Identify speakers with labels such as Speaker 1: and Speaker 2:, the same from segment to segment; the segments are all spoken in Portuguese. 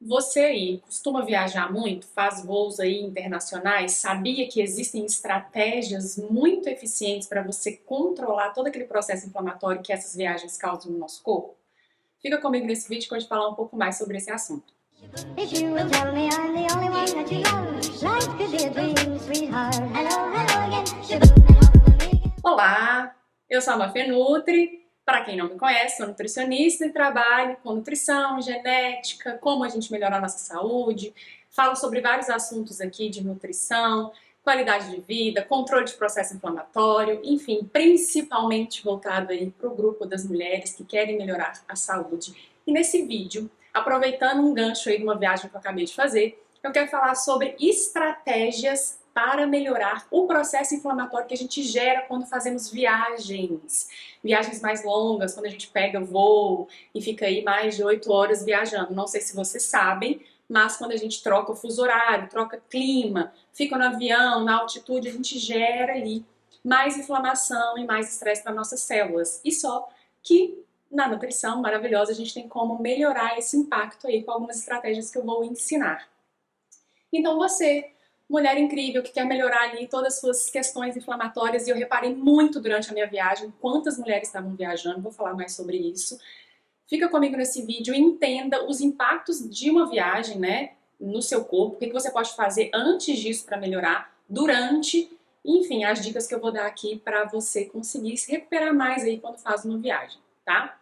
Speaker 1: Você aí costuma viajar muito, faz voos aí internacionais, sabia que existem estratégias muito eficientes para você controlar todo aquele processo inflamatório que essas viagens causam no nosso corpo? Fica comigo nesse vídeo que eu vou te falar um pouco mais sobre esse assunto.
Speaker 2: If you would tell me I'm the only one that you love, life could be a dream, sweetheart. Hello, hello again. Shaboom, hello again.
Speaker 1: Olá, eu sou a Mafê Nutri. Para quem não me conhece, sou nutricionista e trabalho com nutrição, genética, como a gente melhorar a nossa saúde. Falo sobre vários assuntos aqui de nutrição, qualidade de vida, controle de processo inflamatório, enfim, principalmente voltado aí para o grupo das mulheres que querem melhorar a saúde. E nesse vídeo, aproveitando um gancho aí de uma viagem que eu acabei de fazer, eu quero falar sobre estratégias para melhorar o processo inflamatório que a gente gera quando fazemos viagens. Viagens mais longas, quando a gente pega voo e fica aí mais de 8 horas viajando. Não sei se vocês sabem, mas quando a gente troca o fuso horário, troca clima, fica no avião, na altitude, a gente gera ali mais inflamação e mais estresse para nossas células. E só que na nutrição maravilhosa a gente tem como melhorar esse impacto aí com algumas estratégias que eu vou ensinar. Então você, mulher incrível que quer melhorar ali todas as suas questões inflamatórias, e eu reparei muito durante a minha viagem quantas mulheres estavam viajando, vou falar mais sobre isso. Fica comigo nesse vídeo e entenda os impactos de uma viagem, né, no seu corpo, o que você pode fazer antes disso para melhorar, durante, enfim, as dicas que eu vou dar aqui para você conseguir se recuperar mais aí quando faz uma viagem, tá?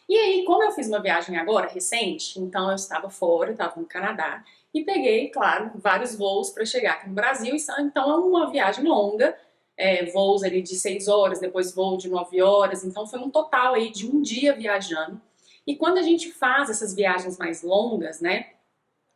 Speaker 1: E aí, como eu fiz uma viagem agora, recente, então eu estava fora, eu estava no Canadá, e peguei, claro, vários voos para chegar aqui no Brasil, então é uma viagem longa, voos ali de 6 horas, depois voo de 9 horas, então foi um total aí de um dia viajando. E quando a gente faz essas viagens mais longas, né,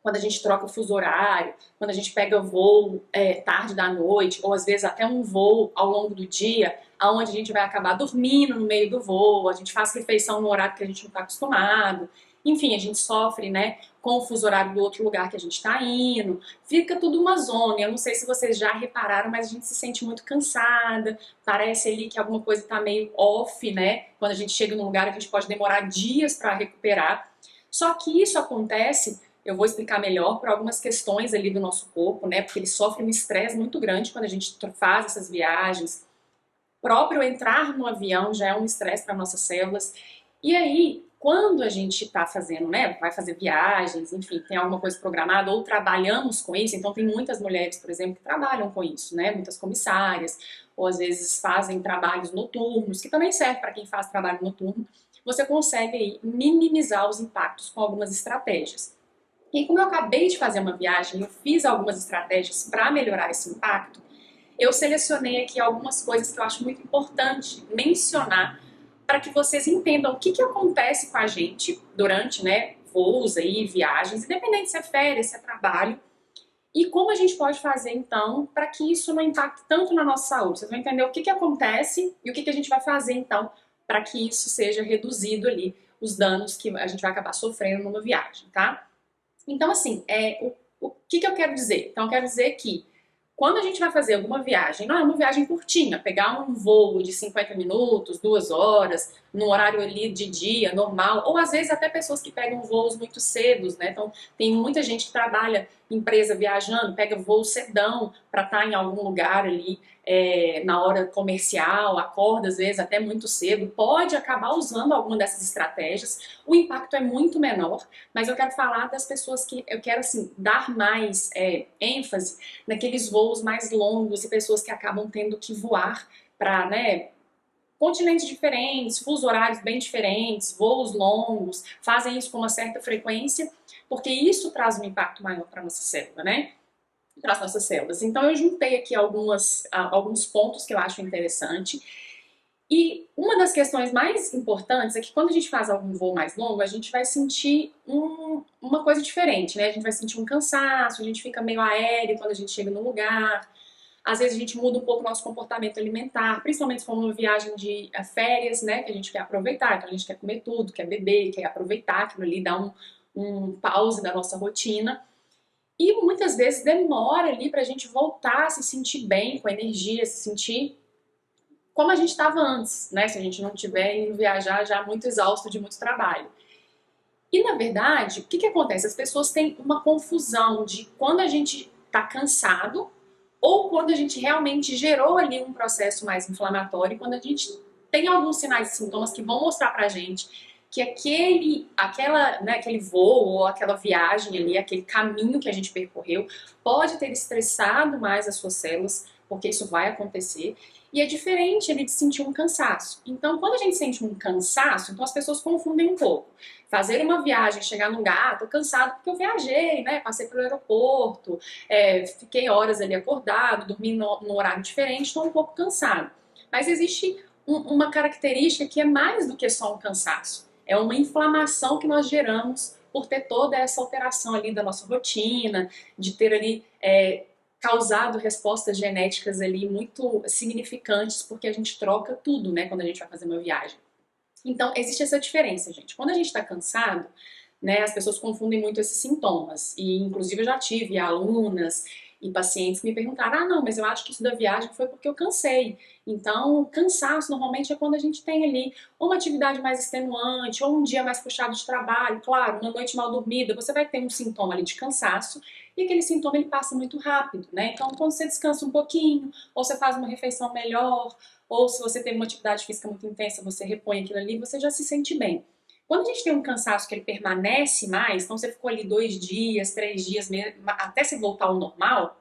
Speaker 1: quando a gente troca o fuso horário, quando a gente pega voo tarde da noite, ou às vezes até um voo ao longo do dia, aonde a gente vai acabar dormindo no meio do voo, a gente faz refeição no horário que a gente não está acostumado, enfim, a gente sofre, né, com o fuso horário do outro lugar que a gente está indo, fica tudo uma zona. Eu não sei se vocês já repararam, mas a gente se sente muito cansada, parece ali que alguma coisa está meio off, né, quando a gente chega num lugar a gente pode demorar dias para recuperar, só que isso acontece, eu vou explicar melhor, por algumas questões ali do nosso corpo, né? Porque ele sofre um estresse muito grande quando a gente faz essas viagens. Próprio entrar no avião já é um estresse para nossas células. E aí, quando a gente está fazendo, né? Vai fazer viagens, enfim, tem alguma coisa programada ou trabalhamos com isso. Então, tem muitas mulheres, por exemplo, que trabalham com isso, né? Muitas comissárias, ou às vezes fazem trabalhos noturnos, que também serve para quem faz trabalho noturno. Você consegue aí minimizar os impactos com algumas estratégias. E como eu acabei de fazer uma viagem, eu fiz algumas estratégias para melhorar esse impacto, eu selecionei aqui algumas coisas que eu acho muito importante mencionar para que vocês entendam o que acontece com a gente durante, né, voos aí, viagens, independente se é férias, se é trabalho, e como a gente pode fazer então para que isso não impacte tanto na nossa saúde. Vocês vão entender o que acontece e o que a gente vai fazer então para que isso seja reduzido ali, os danos que a gente vai acabar sofrendo numa viagem, tá? Então, assim, o que eu quero dizer? Então, eu quero dizer que quando a gente vai fazer alguma viagem, não é uma viagem curtinha, pegar um voo de 50 minutos, 2 horas, no horário ali de dia, normal, ou às vezes até pessoas que pegam voos muito cedos, né? Então, tem muita gente que trabalha em empresa viajando, pega voo cedão para estar em algum lugar ali na hora comercial, acorda às vezes até muito cedo, pode acabar usando alguma dessas estratégias, o impacto é muito menor, mas eu quero falar das pessoas que eu quero assim dar mais ênfase naqueles voos mais longos e pessoas que acabam tendo que voar para, né, continentes diferentes, fusos horários bem diferentes, voos longos, fazem isso com uma certa frequência, porque isso traz um impacto maior para a nossa célula, né? Para as nossas células. Então eu juntei aqui alguns pontos que eu acho interessante. E uma das questões mais importantes é que quando a gente faz algum voo mais longo, a gente vai sentir uma coisa diferente, né? A gente vai sentir um cansaço, a gente fica meio aéreo quando a gente chega no lugar. Às vezes a gente muda um pouco o nosso comportamento alimentar, principalmente se for uma viagem de férias, né? Que a gente quer aproveitar, então a gente quer comer tudo, quer beber, quer aproveitar aquilo ali, dar um pause da nossa rotina. E muitas vezes demora ali pra gente voltar a se sentir bem, com energia, se sentir como a gente estava antes, né? Se a gente não tiver indo viajar já muito exausto de muito trabalho. E na verdade, o que que acontece? As pessoas têm uma confusão de quando a gente está cansado ou quando a gente realmente gerou ali um processo mais inflamatório, quando a gente tem alguns sinais e sintomas que vão mostrar pra gente que aquele voo ou aquela viagem ali, aquele caminho que a gente percorreu, pode ter estressado mais as suas células, porque isso vai acontecer. E é diferente ele de sentir um cansaço. Então, quando a gente sente um cansaço, então as pessoas confundem um pouco. Fazer uma viagem, chegar num lugar, tô cansado porque eu viajei, né? Passei pelo aeroporto, fiquei horas ali acordado, dormi num horário diferente, tô um pouco cansado. Mas existe uma característica que é mais do que só um cansaço. É uma inflamação que nós geramos por ter toda essa alteração ali da nossa rotina, de ter ali causado respostas genéticas ali muito significantes, porque a gente troca tudo, né, quando a gente vai fazer uma viagem. Então, existe essa diferença, gente. Quando a gente está cansado, né, as pessoas confundem muito esses sintomas. E, inclusive, eu já tive alunas e pacientes que me perguntaram: ah, não, mas eu acho que isso da viagem foi porque eu cansei. Então, cansaço normalmente é quando a gente tem ali uma atividade mais extenuante, ou um dia mais puxado de trabalho, claro, uma noite mal dormida, você vai ter um sintoma ali de cansaço, e aquele sintoma ele passa muito rápido, né? Então, quando você descansa um pouquinho, ou você faz uma refeição melhor, ou se você teve uma atividade física muito intensa, você repõe aquilo ali, você já se sente bem. Quando a gente tem um cansaço que ele permanece mais, então você ficou ali 2 dias, 3 dias, até se voltar ao normal,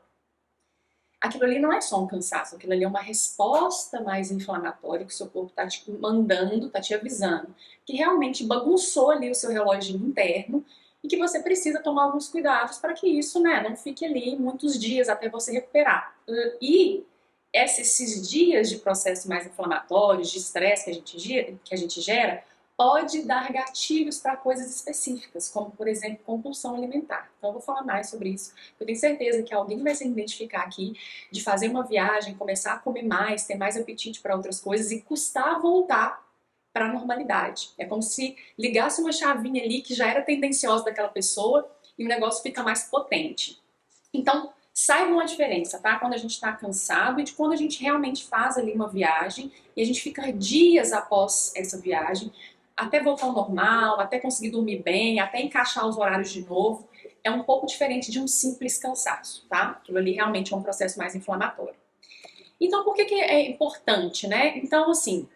Speaker 1: aquilo ali não é só um cansaço, aquilo ali é uma resposta mais inflamatória que o seu corpo está te mandando, está te avisando, que realmente bagunçou ali o seu relógio interno e que você precisa tomar alguns cuidados para que isso, né, não fique ali muitos dias até você recuperar. E esses dias de processo mais inflamatórios, de estresse que a gente gera, pode dar gatilhos para coisas específicas, como, por exemplo, compulsão alimentar. Então, eu vou falar mais sobre isso. Eu tenho certeza que alguém vai se identificar aqui de fazer uma viagem, começar a comer mais, ter mais apetite para outras coisas e custar voltar para a normalidade. É como se ligasse uma chavinha ali que já era tendenciosa daquela pessoa e o negócio fica mais potente. Então, saibam a diferença, tá? Quando a gente está cansado e de quando a gente realmente faz ali uma viagem e a gente fica dias após essa viagem, até voltar ao normal, até conseguir dormir bem, até encaixar os horários de novo, é um pouco diferente de um simples cansaço, tá? Aquilo ali realmente é um processo mais inflamatório. Então, por que é importante, né? Então, assim,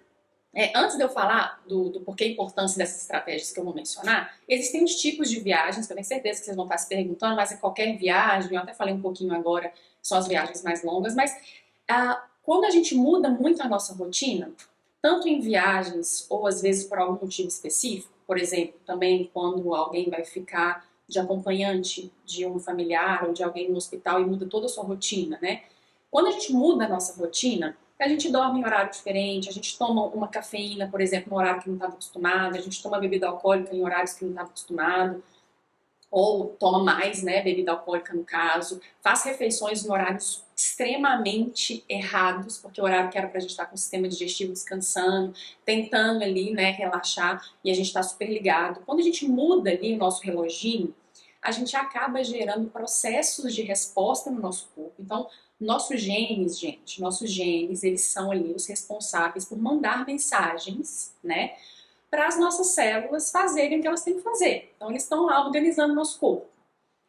Speaker 1: antes de eu falar do porquê a importância dessas estratégias que eu vou mencionar, existem uns tipos de viagens, que eu tenho certeza que vocês vão estar se perguntando, mas é qualquer viagem, eu até falei um pouquinho agora, são as viagens mais longas, mas quando a gente muda muito a nossa rotina, tanto em viagens ou às vezes por algum motivo específico, por exemplo, também quando alguém vai ficar de acompanhante de um familiar ou de alguém no hospital e muda toda a sua rotina, né? Quando a gente muda a nossa rotina, a gente dorme em horário diferente, a gente toma uma cafeína, por exemplo, no horário que não estava acostumado, a gente toma bebida alcoólica em horários que não estava acostumado, ou toma mais, né, bebida alcoólica no caso, faz refeições em horários extremamente errados, porque o horário que era pra gente estar com o sistema digestivo descansando, tentando ali, né, relaxar, e a gente tá super ligado. Quando a gente muda ali o nosso reloginho, a gente acaba gerando processos de resposta no nosso corpo. Então, nossos genes, gente, eles são ali os responsáveis por mandar mensagens, né, para as nossas células fazerem o que elas têm que fazer. Então, eles estão lá organizando o nosso corpo.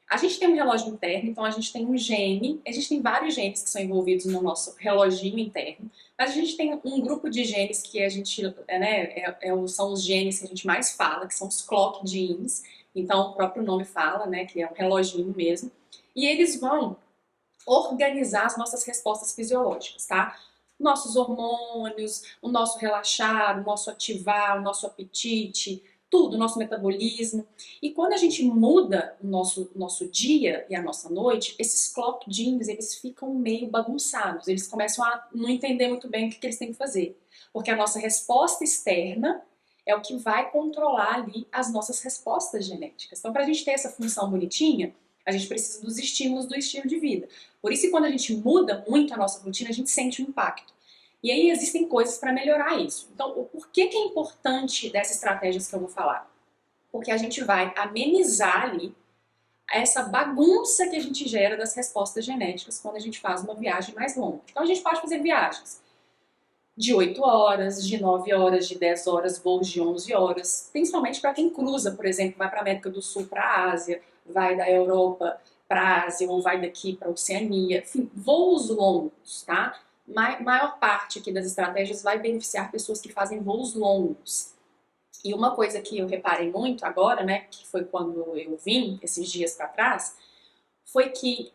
Speaker 1: A gente tem um relógio interno, então a gente tem um gene, existem vários genes que são envolvidos no nosso reloginho interno, mas a gente tem um grupo de genes que a gente, são os genes que a gente mais fala, que são os clock genes, então o próprio nome fala, né, que é um reloginho mesmo, e eles vão organizar as nossas respostas fisiológicas, tá? Nossos hormônios, o nosso relaxar, o nosso ativar, o nosso apetite, tudo, o nosso metabolismo. E quando a gente muda o nosso dia e a nossa noite, esses clock genes, eles ficam meio bagunçados. Eles começam a não entender muito bem o que eles têm que fazer. Porque a nossa resposta externa é o que vai controlar ali as nossas respostas genéticas. Então, para a gente ter essa função bonitinha, a gente precisa dos estímulos do estilo de vida. Por isso, quando a gente muda muito a nossa rotina, a gente sente um impacto. E aí existem coisas para melhorar isso. Então, o porquê que é importante dessas estratégias que eu vou falar? Porque a gente vai amenizar ali essa bagunça que a gente gera das respostas genéticas quando a gente faz uma viagem mais longa. Então, a gente pode fazer viagens de 8 horas, de 9 horas, de 10 horas, voos de 11 horas, principalmente para quem cruza, por exemplo, vai para a América do Sul, para a Ásia, vai da Europa para a Ásia ou vai daqui para a Oceania, enfim, voos longos, tá? Maior parte aqui das estratégias vai beneficiar pessoas que fazem voos longos. E uma coisa que eu reparei muito agora, né, que foi quando eu vim esses dias para trás, foi que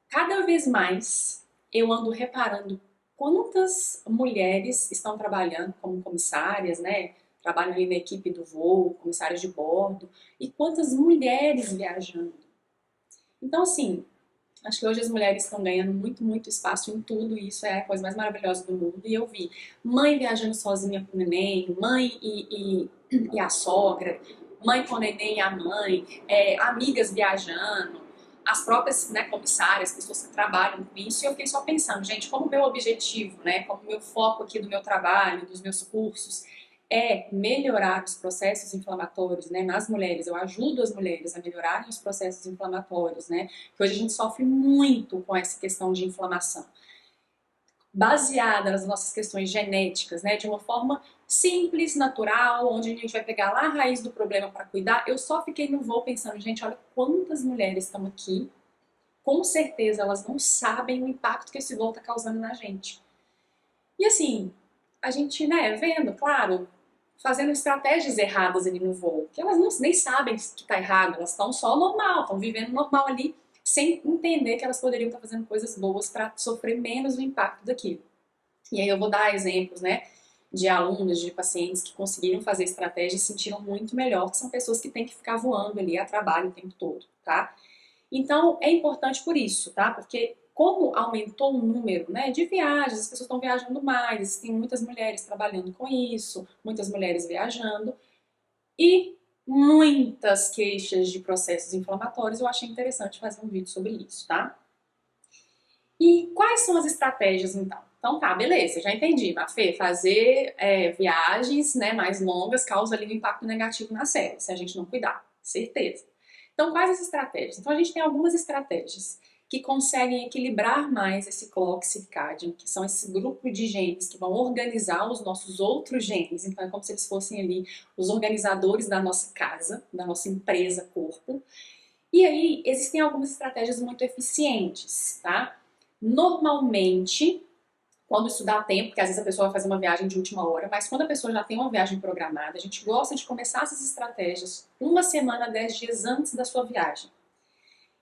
Speaker 1: cada vez mais eu ando reparando quantas mulheres estão trabalhando como comissárias, né? Trabalham ali na equipe do voo, comissárias de bordo, e quantas mulheres viajando. Então, assim, acho que hoje as mulheres estão ganhando muito, muito espaço em tudo, e isso é a coisa mais maravilhosa do mundo. E eu vi mãe viajando sozinha com o neném, mãe e a sogra, mãe com o neném e a mãe, amigas viajando, as próprias, né, comissárias, pessoas que trabalham com isso, e eu fiquei só pensando, gente, como meu objetivo, né, como meu foco aqui do meu trabalho, dos meus cursos, é melhorar os processos inflamatórios, né, nas mulheres. Eu ajudo as mulheres a melhorarem os processos inflamatórios, né, que hoje a gente sofre muito com essa questão de inflamação. Baseada nas nossas questões genéticas, né, de uma forma simples, natural, onde a gente vai pegar lá a raiz do problema para cuidar. Eu só fiquei no voo pensando, gente, olha quantas mulheres estão aqui, com certeza elas não sabem o impacto que esse voo está causando na gente. E assim, a gente, né, vendo, claro, fazendo estratégias erradas ali no voo, que elas não, nem sabem que está errado, elas estão só normal, estão vivendo normal ali, sem entender que elas poderiam estar fazendo coisas boas para sofrer menos o impacto daquilo. E aí eu vou dar exemplos, né, de alunos, de pacientes que conseguiram fazer estratégias e se sentiram muito melhor, que são pessoas que têm que ficar voando ali a trabalho o tempo todo, tá? Então, é importante por isso, tá? Porque como aumentou o número, né, de viagens, as pessoas estão viajando mais, existem muitas mulheres trabalhando com isso, muitas mulheres viajando, e muitas queixas de processos inflamatórios, eu achei interessante fazer um vídeo sobre isso, tá? E quais são as estratégias, então? Então tá, beleza, já entendi, Mafê, fazer viagens, né, mais longas causa ali um impacto negativo na célula, se a gente não cuidar, certeza. Então, quais as estratégias? Então, a gente tem algumas estratégias que conseguem equilibrar mais esse clock circadian, que são esse grupo de genes que vão organizar os nossos outros genes. Então, é como se eles fossem ali os organizadores da nossa casa, da nossa empresa corpo. E aí, existem algumas estratégias muito eficientes, tá? Normalmente, quando isso dá tempo, porque às vezes a pessoa vai fazer uma viagem de última hora, mas quando a pessoa já tem uma viagem programada, a gente gosta de começar essas estratégias uma semana, 10 dias antes da sua viagem.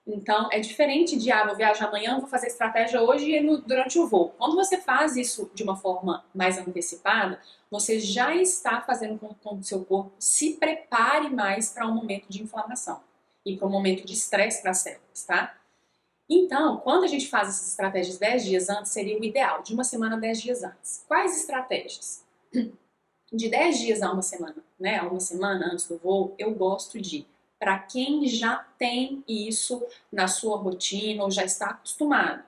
Speaker 1: Então, é diferente de, vou viajar amanhã, vou fazer estratégia hoje e durante o voo. Quando você faz isso de uma forma mais antecipada, você já está fazendo com que o seu corpo se prepare mais para um momento de inflamação e para um momento de estresse para as células, tá? Então, quando a gente faz essas estratégias 10 dias antes, seria o ideal, de uma semana a 10 dias antes. Quais estratégias? De 10 dias a uma semana, né, a uma semana antes do voo, eu gosto de, para quem já tem isso na sua rotina ou já está acostumado,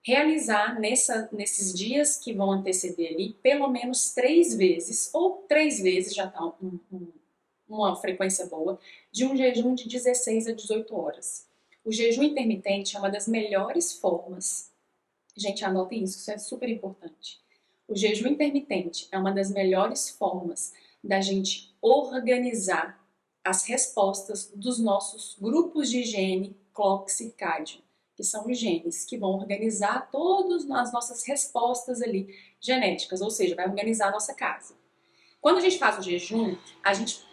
Speaker 1: realizar nesses dias que vão anteceder ali, pelo menos 3 vezes, ou 3 vezes já está uma frequência boa, de um jejum de 16 a 18 horas. O jejum intermitente é uma das melhores formas, gente, anotem isso é super importante. O jejum intermitente é uma das melhores formas da gente organizar as respostas dos nossos grupos de gene clock circadian, que são os genes que vão organizar todas as nossas respostas ali genéticas, ou seja, vai organizar a nossa casa. Quando a gente faz o jejum, a gente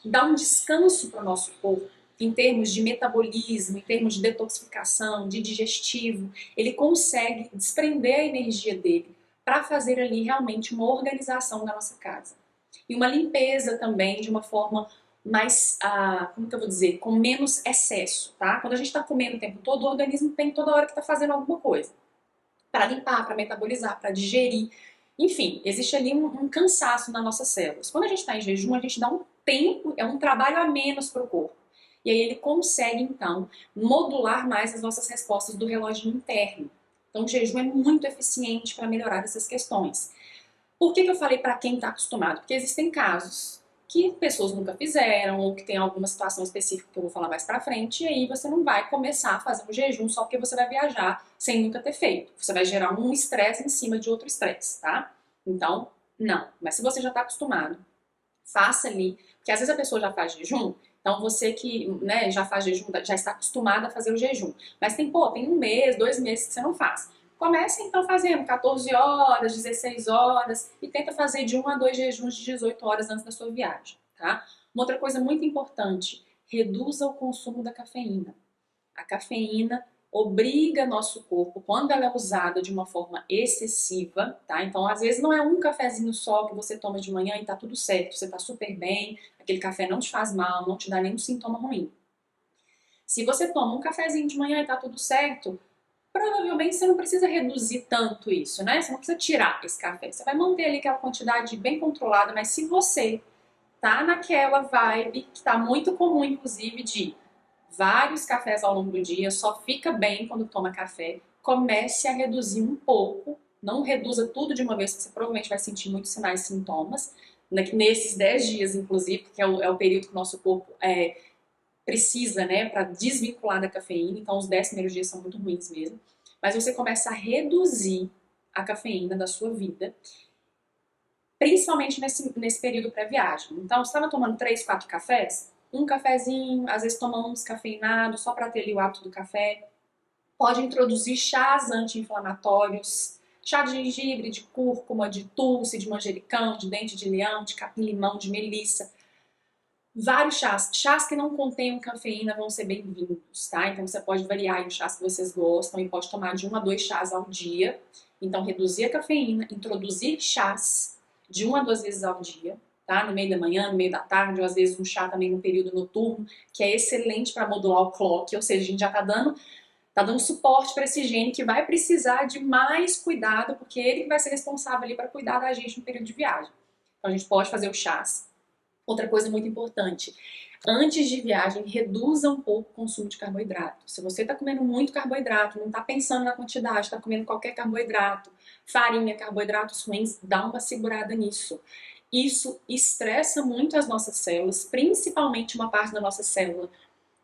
Speaker 1: dá um descanso para o nosso corpo, em termos de metabolismo, em termos de detoxificação, de digestivo, ele consegue desprender a energia dele para fazer ali realmente uma organização da nossa casa. E uma limpeza também de uma forma mais, como que eu vou dizer, com menos excesso, tá? Quando a gente está comendo o tempo todo, o organismo tem toda hora que está fazendo alguma coisa. Para limpar, para metabolizar, para digerir. Enfim, existe ali um cansaço nas nossas células. Quando a gente está em jejum, a gente dá um tempo, é um trabalho a menos para o corpo. E aí ele consegue, então, modular mais as nossas respostas do relógio interno. Então o jejum é muito eficiente para melhorar essas questões. Por que eu falei para quem está acostumado? Porque existem casos que pessoas nunca fizeram ou que tem alguma situação específica que eu vou falar mais para frente, e aí você não vai começar a fazer um jejum só porque você vai viajar sem nunca ter feito. Você vai gerar um estresse em cima de outro estresse, tá? Então, não. Mas se você já está acostumado, faça ali, porque às vezes a pessoa já faz jejum, então você que, né, já faz jejum, já está acostumado a fazer o jejum. Mas tem 1 mês, 2 meses que você não faz. Comece então fazendo 14 horas, 16 horas e tenta fazer de 1 a 2 jejuns de 18 horas antes da sua viagem, tá? Uma outra coisa muito importante, reduza o consumo da cafeína. A cafeína obriga nosso corpo, quando ela é usada de uma forma excessiva, tá? Então, às vezes não é um cafezinho só que você toma de manhã e tá tudo certo, você tá super bem, aquele café não te faz mal, não te dá nenhum sintoma ruim. Se você toma um cafezinho de manhã e tá tudo certo, provavelmente você não precisa reduzir tanto isso, né? Você não precisa tirar esse café. Você vai manter ali aquela quantidade bem controlada, mas se você tá naquela vibe que tá muito comum, inclusive, de vários cafés ao longo do dia, só fica bem quando toma café, comece a reduzir um pouco, não reduza tudo de uma vez, que você provavelmente vai sentir muitos sinais e sintomas, nesses 10 dias, inclusive, que é o período que o nosso corpo precisa, né, para desvincular da cafeína, então os 10 primeiros dias são muito ruins mesmo, mas você começa a reduzir a cafeína da sua vida, principalmente nesse período pré-viagem. Então, você estava tomando 3, 4 cafés, um cafezinho, às vezes toma um descafeinado, só para ter ali o hábito do café. Pode introduzir chás anti-inflamatórios, chá de gengibre, de cúrcuma, de tulsi, de manjericão, de dente de leão, de capim-limão, de melissa. Vários chás. Chás que não contenham cafeína vão ser bem-vindos, tá? Então você pode variar os chás que vocês gostam e pode tomar de 1 a 2 chás ao dia. Então reduzir a cafeína, introduzir chás de 1 a 2 vezes ao dia, tá? No meio da manhã, no meio da tarde, ou às vezes um chá também no período noturno, que é excelente para modular o clock, ou seja, a gente já tá dando suporte para esse gene que vai precisar de mais cuidado, porque ele vai ser responsável ali para cuidar da gente no período de viagem. Então a gente pode fazer o chás. Outra coisa muito importante, antes de viagem, reduza um pouco o consumo de carboidrato. Se você está comendo muito carboidrato, não está pensando na quantidade, está comendo qualquer carboidrato, farinha, carboidratos ruins, dá uma segurada nisso. Isso estressa muito as nossas células, principalmente uma parte da nossa célula,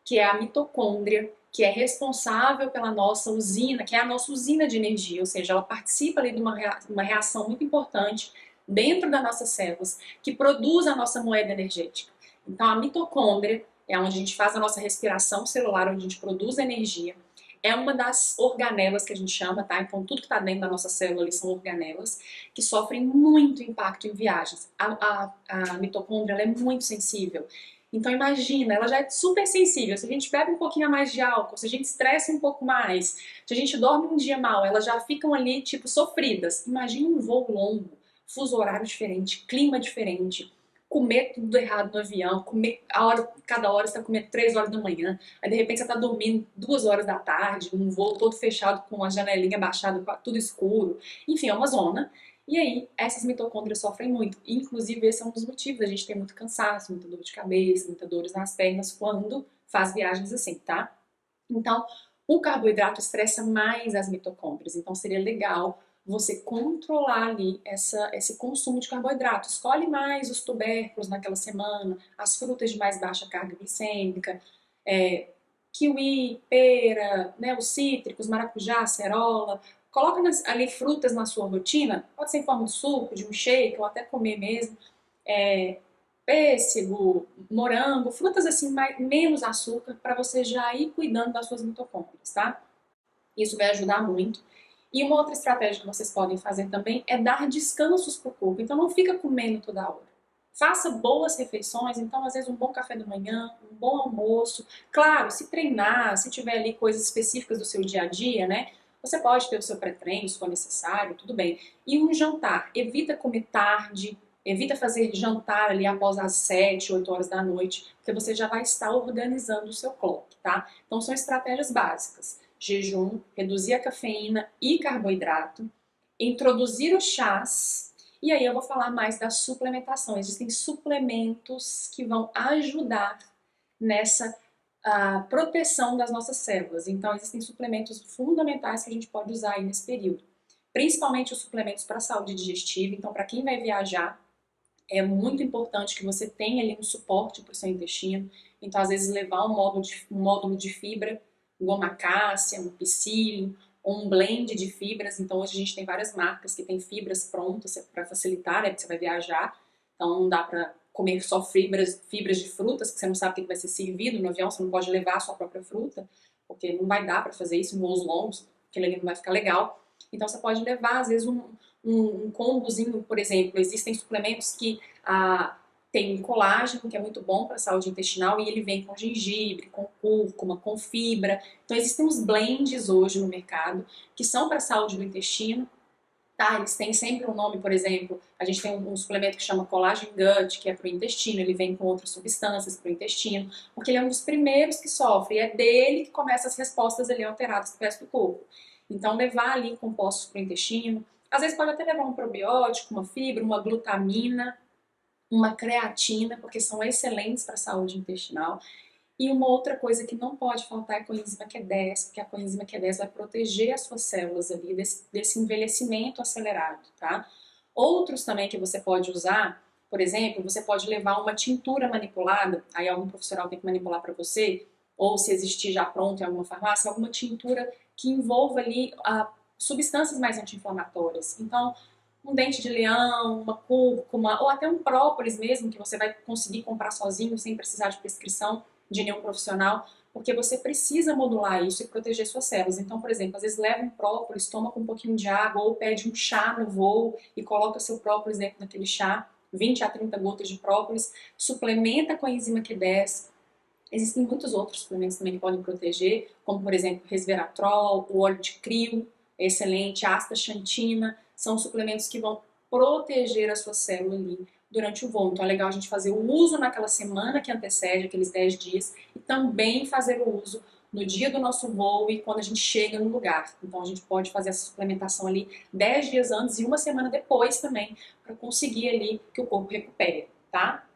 Speaker 1: que é a mitocôndria, que é responsável pela nossa usina, que é a nossa usina de energia, ou seja, ela participa ali de uma reação muito importante dentro das nossas células, que produz a nossa moeda energética. Então, a mitocôndria é onde a gente faz a nossa respiração celular, onde a gente produz energia. É uma das organelas que a gente chama, tá? Então, tudo que está dentro da nossa célula ali são organelas que sofrem muito impacto em viagens. A mitocôndria ela é muito sensível. Então imagina, ela já é super sensível. Se a gente bebe um pouquinho a mais de álcool, se a gente estressa um pouco mais, se a gente dorme um dia mal, elas já ficam ali, tipo, sofridas. Imagina um voo longo, fuso horário diferente, clima diferente, comer tudo errado no avião, comer cada hora você tá comendo 3 horas da manhã, aí de repente você tá dormindo 2 horas da tarde, num voo todo fechado com a janelinha baixada, tudo escuro. Enfim, é uma zona. E aí, essas mitocôndrias sofrem muito. Inclusive, esse é um dos motivos da gente ter muito cansaço, muita dor de cabeça, muita dores nas pernas quando faz viagens assim, tá? Então, o carboidrato estressa mais as mitocôndrias. Então, seria legal você controlar ali esse consumo de carboidrato. Escolhe mais os tubérculos naquela semana, as frutas de mais baixa carga glicêmica, kiwi, pera, né, os cítricos, maracujá, acerola. Coloca ali frutas na sua rotina, pode ser em forma de suco, de um shake, ou até comer mesmo. Pêssego, morango, frutas assim, menos açúcar, para você já ir cuidando das suas mitocôndrias, tá? Isso vai ajudar muito. E uma outra estratégia que vocês podem fazer também é dar descansos para o corpo. Então não fica comendo toda hora. Faça boas refeições, então às vezes um bom café da manhã, um bom almoço. Claro, se treinar, se tiver ali coisas específicas do seu dia a dia, né? Você pode ter o seu pré-treino, se for necessário, tudo bem. E um jantar, evita comer tarde, evita fazer jantar ali após as 7, 8 horas da noite, porque você já vai estar organizando o seu clock, tá? Então são estratégias básicas. Jejum, reduzir a cafeína e carboidrato, introduzir os chás, e aí eu vou falar mais da suplementação. Existem suplementos que vão ajudar nessa proteção das nossas células. Então existem suplementos fundamentais que a gente pode usar aí nesse período. Principalmente os suplementos para a saúde digestiva. Então para quem vai viajar, é muito importante que você tenha ali um suporte para o seu intestino. Então às vezes levar um módulo de fibra, goma cássia, um psyllium, ou um blend de fibras. Então hoje a gente tem várias marcas que tem fibras prontas para facilitar, né, porque você vai viajar. Então não dá para comer só fibras de frutas, que você não sabe o que vai ser servido no avião, você não pode levar a sua própria fruta, porque não vai dar para fazer isso em voos longos, aquele ali não vai ficar legal. Então você pode levar, às vezes, um combozinho, por exemplo. Existem suplementos que tem colágeno, que é muito bom para a saúde intestinal, e ele vem com gengibre, com cúrcuma, com fibra. Então existem uns blends hoje no mercado que são para a saúde do intestino. Tá, eles têm sempre um nome, por exemplo, a gente tem um suplemento que chama Collagen Gut, que é para o intestino, ele vem com outras substâncias para o intestino, porque ele é um dos primeiros que sofre, e é dele que começam as respostas ali alteradas do resto do corpo. Então, levar ali compostos para o intestino, às vezes pode até levar um probiótico, uma fibra, uma glutamina, uma creatina, porque são excelentes para a saúde intestinal. E uma outra coisa que não pode faltar é a coenzima Q10, porque a coenzima Q10 vai proteger as suas células ali desse envelhecimento acelerado, tá? Outros também que você pode usar, por exemplo, você pode levar uma tintura manipulada, aí algum profissional tem que manipular para você, ou se existir já pronto em alguma farmácia, alguma tintura que envolva ali substâncias mais anti-inflamatórias. Então, um dente de leão, uma cúrcuma, ou até um própolis mesmo, que você vai conseguir comprar sozinho, sem precisar de prescrição de nenhum profissional, porque você precisa modular isso e proteger suas células. Então, por exemplo, às vezes leva um própolis, toma com um pouquinho de água, ou pede um chá no voo e coloca seu própolis dentro daquele chá, 20 a 30 gotas de própolis, suplementa com a enzima Q10. Existem muitos outros suplementos também que podem proteger, como por exemplo, resveratrol, o óleo de crio, é excelente, a astaxantina, são suplementos que vão proteger a sua célula ali durante o voo. Então é legal a gente fazer o uso naquela semana que antecede, aqueles 10 dias, e também fazer o uso no dia do nosso voo e quando a gente chega no lugar. Então a gente pode fazer essa suplementação ali 10 dias antes e uma semana depois também, para conseguir ali que o corpo recupere, tá?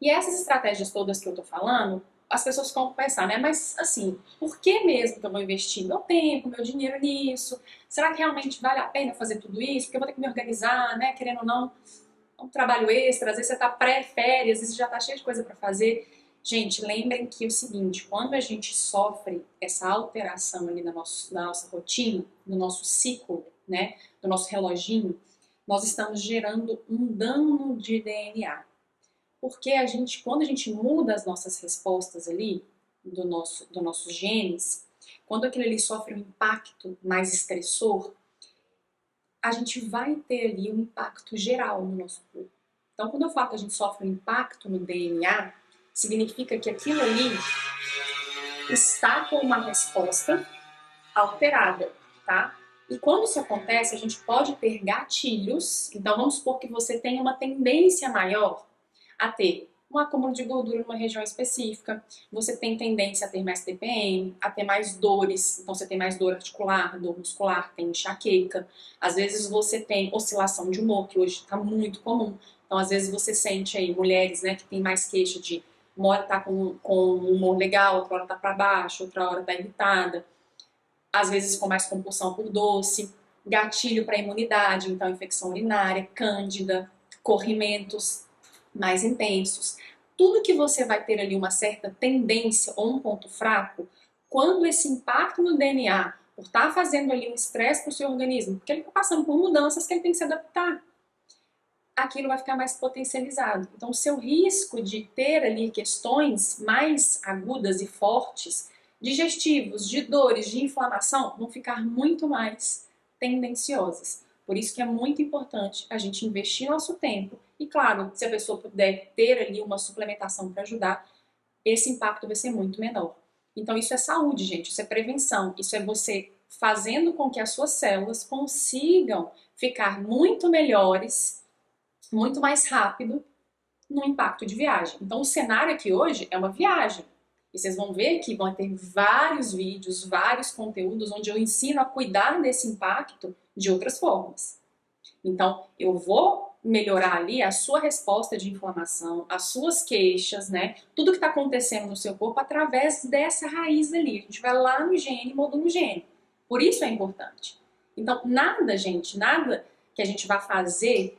Speaker 1: E essas estratégias todas que eu tô falando, as pessoas ficam pensando, né? Mas assim, por que mesmo que eu vou investir meu tempo, meu dinheiro nisso? Será que realmente vale a pena fazer tudo isso? Porque eu vou ter que me organizar, né? Querendo ou não, é um trabalho extra, às vezes você tá pré-férias, às vezes já tá cheio de coisa para fazer. Gente, lembrem que é o seguinte, quando a gente sofre essa alteração ali na nossa rotina, no nosso ciclo, né? Do nosso reloginho, nós estamos gerando um dano de DNA. Porque quando a gente muda as nossas respostas ali, do nossos genes, quando aquilo ali sofre um impacto mais estressor, a gente vai ter ali um impacto geral no nosso corpo. Então, quando eu falo que a gente sofre um impacto no DNA, significa que aquilo ali está com uma resposta alterada, tá? E quando isso acontece, a gente pode ter gatilhos. Então, vamos supor que você tem uma tendência maior a ter um acúmulo de gordura numa região específica, você tem tendência a ter mais TPM, a ter mais dores, então você tem mais dor articular, dor muscular, tem enxaqueca, às vezes você tem oscilação de humor, que hoje está muito comum, então às vezes você sente aí mulheres, né, que tem mais queixa de uma hora tá com um humor legal, outra hora tá para baixo, outra hora tá irritada, às vezes com mais compulsão por doce, gatilho para imunidade, então infecção urinária, cândida, corrimentos mais intensos. Tudo que você vai ter ali uma certa tendência ou um ponto fraco, quando esse impacto no DNA, por estar fazendo ali um estresse para o seu organismo, porque ele está passando por mudanças que ele tem que se adaptar, aquilo vai ficar mais potencializado. Então o seu risco de ter ali questões mais agudas e fortes, digestivos, de dores, de inflamação, vão ficar muito mais tendenciosas. Por isso que é muito importante a gente investir nosso tempo e, claro, se a pessoa puder ter ali uma suplementação para ajudar, esse impacto vai ser muito menor. Então isso é saúde, gente, isso é prevenção, isso é você fazendo com que as suas células consigam ficar muito melhores, muito mais rápido no impacto de viagem. Então o cenário aqui hoje é uma viagem. E vocês vão ver que vão ter vários vídeos, vários conteúdos onde eu ensino a cuidar desse impacto de outras formas. Então, eu vou melhorar ali a sua resposta de inflamação, as suas queixas, né? Tudo que está acontecendo no seu corpo através dessa raiz ali. A gente vai lá no gene e modula o gene. Por isso é importante. Então, nada, gente, nada que a gente vai fazer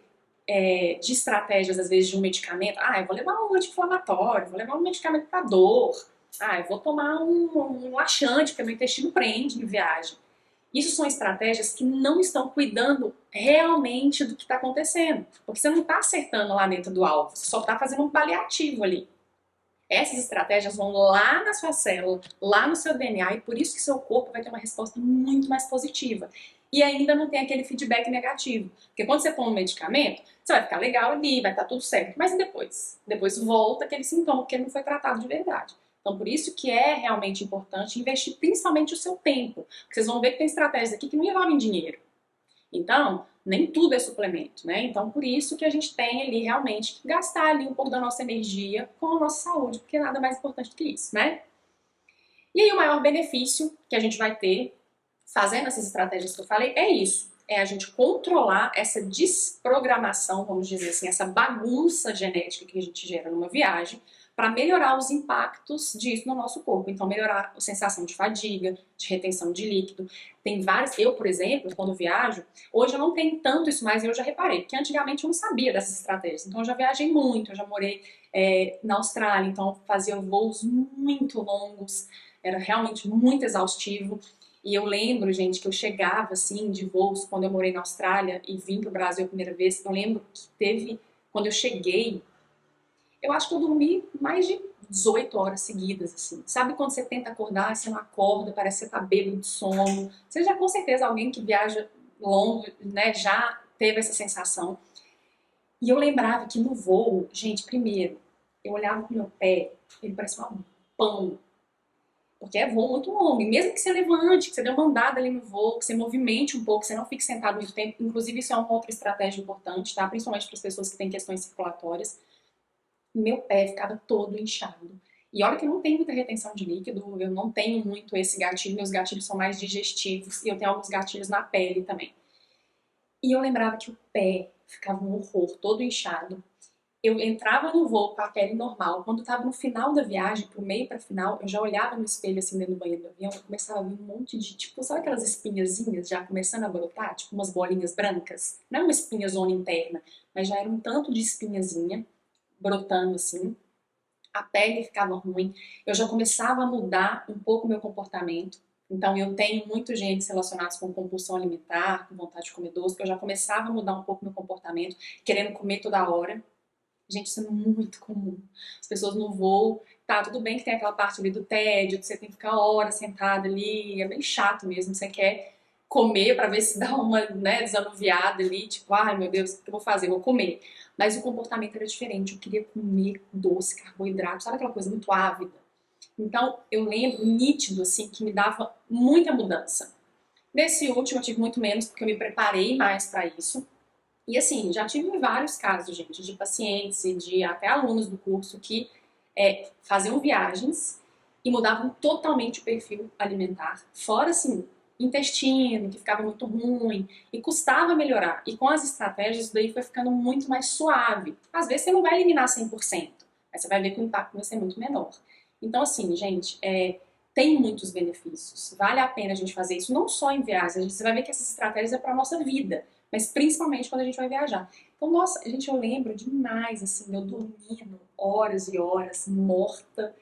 Speaker 1: de estratégias, às vezes, de um medicamento. Ah, eu vou levar um anti-inflamatório, vou levar um medicamento para dor. Ah, eu vou tomar um laxante, porque meu intestino prende em viagem. Isso são estratégias que não estão cuidando realmente do que está acontecendo, porque você não está acertando lá dentro do alvo, você só está fazendo um paliativo ali. Essas estratégias vão lá na sua célula, lá no seu DNA, e por isso que seu corpo vai ter uma resposta muito mais positiva. E ainda não tem aquele feedback negativo. Porque quando você toma um medicamento, você vai ficar legal ali, vai estar tudo certo. Mas e depois? Depois volta aquele sintoma, porque ele não foi tratado de verdade. Então, por isso que é realmente importante investir principalmente o seu tempo. Porque vocês vão ver que tem estratégias aqui que não envolvem dinheiro. Então, nem tudo é suplemento, né? Então, por isso que a gente tem ali realmente que gastar ali um pouco da nossa energia com a nossa saúde, porque nada mais importante do que isso, né? E aí o maior benefício que a gente vai ter fazendo essas estratégias que eu falei é isso. É a gente controlar essa desprogramação, vamos dizer assim, essa bagunça genética que a gente gera numa viagem, para melhorar os impactos disso no nosso corpo. Então, melhorar a sensação de fadiga, de retenção de líquido. Tem vários, eu, por exemplo, quando viajo, hoje eu não tenho tanto isso mais, eu já reparei, porque antigamente eu não sabia dessas estratégias. Então, eu já viajei muito, eu já morei na Austrália, então fazia voos muito longos, era realmente muito exaustivo. E eu lembro, gente, que eu chegava, assim, de voos, quando eu morei na Austrália e vim pro Brasil a primeira vez, eu lembro que teve, quando eu cheguei, eu acho que eu dormi mais de 18 horas seguidas, assim. Sabe quando você tenta acordar e você não acorda, parece que você tá bêbado de sono? Você já, com certeza, alguém que viaja longo, né, já teve essa sensação. E eu lembrava que no voo, gente, primeiro, eu olhava pro meu pé, ele parecia um pão. Porque é voo muito longo. E mesmo que você levante, que você dê uma andada ali no voo, que você movimente um pouco, que você não fique sentado muito tempo, inclusive isso é uma outra estratégia importante, tá? Principalmente para as pessoas que têm questões circulatórias. Meu pé ficava todo inchado. E olha que eu não tenho muita retenção de líquido, eu não tenho muito esse gatilho, meus gatilhos são mais digestivos e eu tenho alguns gatilhos na pele também. E eu lembrava que o pé ficava um horror, todo inchado. Eu entrava no voo com a pele normal. Quando estava no final da viagem, pro meio para final, eu já olhava no espelho assim dentro do banheiro do avião e começava a ver um monte de, tipo, sabe aquelas espinhazinhas já começando a brotar? Tipo umas bolinhas brancas? Não é uma espinha zona interna, mas já era um tanto de espinhazinha brotando assim. A pele ficava ruim. Eu já começava a mudar um pouco o meu comportamento. Então eu tenho muitos genes relacionados com compulsão alimentar, com vontade de comer doce, porque eu já começava a mudar um pouco o meu comportamento, querendo comer toda hora. Gente, isso é muito comum. As pessoas no voo, tá, tudo bem que tem aquela parte ali do tédio, que você tem que ficar horas sentada ali, é bem chato mesmo, você quer comer pra ver se dá uma, né, desanuviada ali, tipo, ai meu Deus, o que eu vou fazer? Eu vou comer. Mas o comportamento era diferente, eu queria comer doce, carboidrato, sabe aquela coisa muito ávida? Então, eu lembro nítido, assim, que me dava muita mudança. Nesse último eu tive muito menos, porque eu me preparei mais pra isso. E assim, já tive vários casos, gente, de pacientes e de até alunos do curso que faziam viagens e mudavam totalmente o perfil alimentar. Fora, assim, intestino, que ficava muito ruim e custava melhorar. E com as estratégias, isso daí foi ficando muito mais suave. Às vezes você não vai eliminar 100%, mas você vai ver que o impacto vai ser muito menor. Então, assim, gente, tem muitos benefícios. Vale a pena a gente fazer isso, não só em viagens. Você vai ver que essas estratégias é para a nossa vida, mas principalmente quando a gente vai viajar. Então, nossa, gente, eu lembro demais, assim, eu dormindo horas e horas, morta,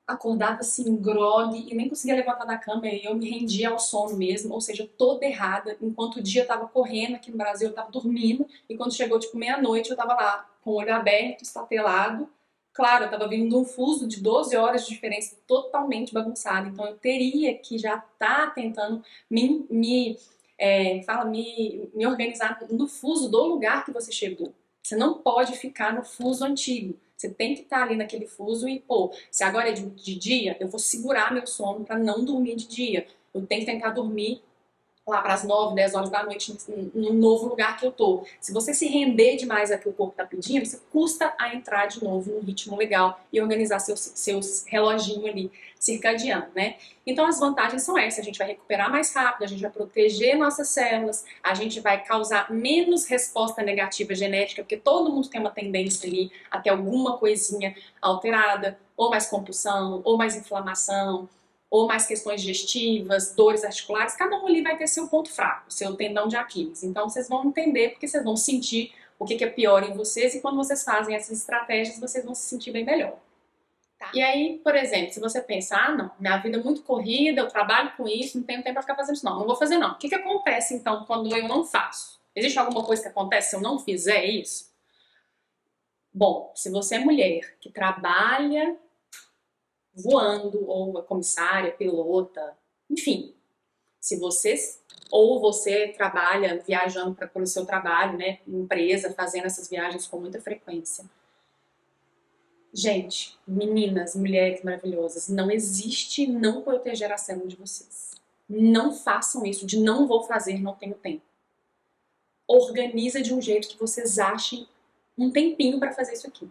Speaker 1: acordava assim, grogue, e nem conseguia levantar da cama, e eu me rendia ao sono mesmo, ou seja, toda errada, enquanto o dia eu tava correndo aqui no Brasil, eu tava dormindo, e quando chegou, tipo, meia-noite, eu tava lá, com o olho aberto, estatelado. Claro, eu tava vindo de um fuso de 12 horas de diferença, totalmente bagunçado, então eu teria que já estar tentando me organizar no fuso do lugar que você chegou. Você não pode ficar no fuso antigo. Você tem que estar ali naquele fuso e, pô, se agora é de dia, eu vou segurar meu sono para não dormir de dia. Eu tenho que tentar dormir lá para as 9, 10 horas da noite no novo lugar que eu tô. Se você se render demais a que o corpo tá pedindo, você custa a entrar de novo num ritmo legal e organizar seus reloginho ali circadiano, né? Então as vantagens são essas: a gente vai recuperar mais rápido, a gente vai proteger nossas células, a gente vai causar menos resposta negativa genética, porque todo mundo tem uma tendência ali a ter alguma coisinha alterada, ou mais compulsão, ou mais inflamação, ou mais questões digestivas, dores articulares, cada um ali vai ter seu ponto fraco, seu tendão de Aquiles. Então vocês vão entender, porque vocês vão sentir o que é pior em vocês, e quando vocês fazem essas estratégias, vocês vão se sentir bem melhor. E aí, por exemplo, se você pensar, não, minha vida é muito corrida, eu trabalho com isso, não tenho tempo pra ficar fazendo isso, não vou fazer não. O que acontece então quando eu não faço? Existe alguma coisa que acontece se eu não fizer isso? Bom, se você é mulher que trabalha voando, ou é comissária, pilota, enfim, se você ou você trabalha viajando para o seu trabalho, né, empresa, fazendo essas viagens com muita frequência. Gente, meninas, mulheres maravilhosas, não existe não proteger a célula de vocês. Não façam isso de não vou fazer, não tenho tempo. Organiza de um jeito que vocês achem um tempinho para fazer isso aqui.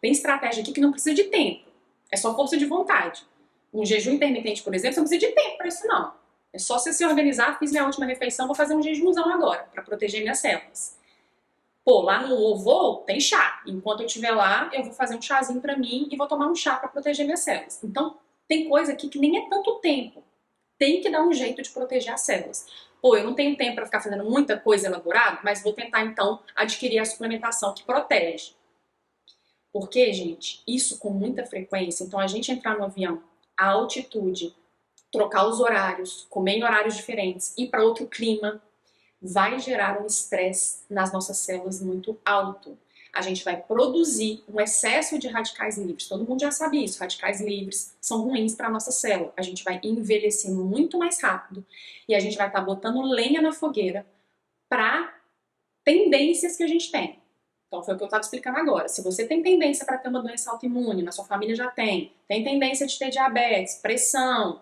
Speaker 1: Tem estratégia aqui que não precisa de tempo, é só força de vontade. Um jejum intermitente, por exemplo, você não precisa de tempo para isso não. É só você se organizar, fiz minha última refeição, vou fazer um jejumzão agora, para proteger minhas células. Pô, lá no voo tem chá. Enquanto eu estiver lá, eu vou fazer um chazinho pra mim e vou tomar um chá pra proteger minhas células. Então, tem coisa aqui que nem é tanto tempo. Tem que dar um jeito de proteger as células. Pô, eu não tenho tempo pra ficar fazendo muita coisa elaborada, mas vou tentar, então, adquirir a suplementação que protege. Porque, gente, isso com muita frequência, então a gente entrar no avião, a altitude, trocar os horários, comer em horários diferentes, ir para outro clima, vai gerar um estresse nas nossas células muito alto. A gente vai produzir um excesso de radicais livres. Todo mundo já sabe isso. Radicais livres são ruins para a nossa célula. A gente vai envelhecer muito mais rápido e a gente vai estar botando lenha na fogueira para tendências que a gente tem. Então foi o que eu estava explicando agora. Se você tem tendência para ter uma doença autoimune, na sua família já tem tendência de ter diabetes, pressão,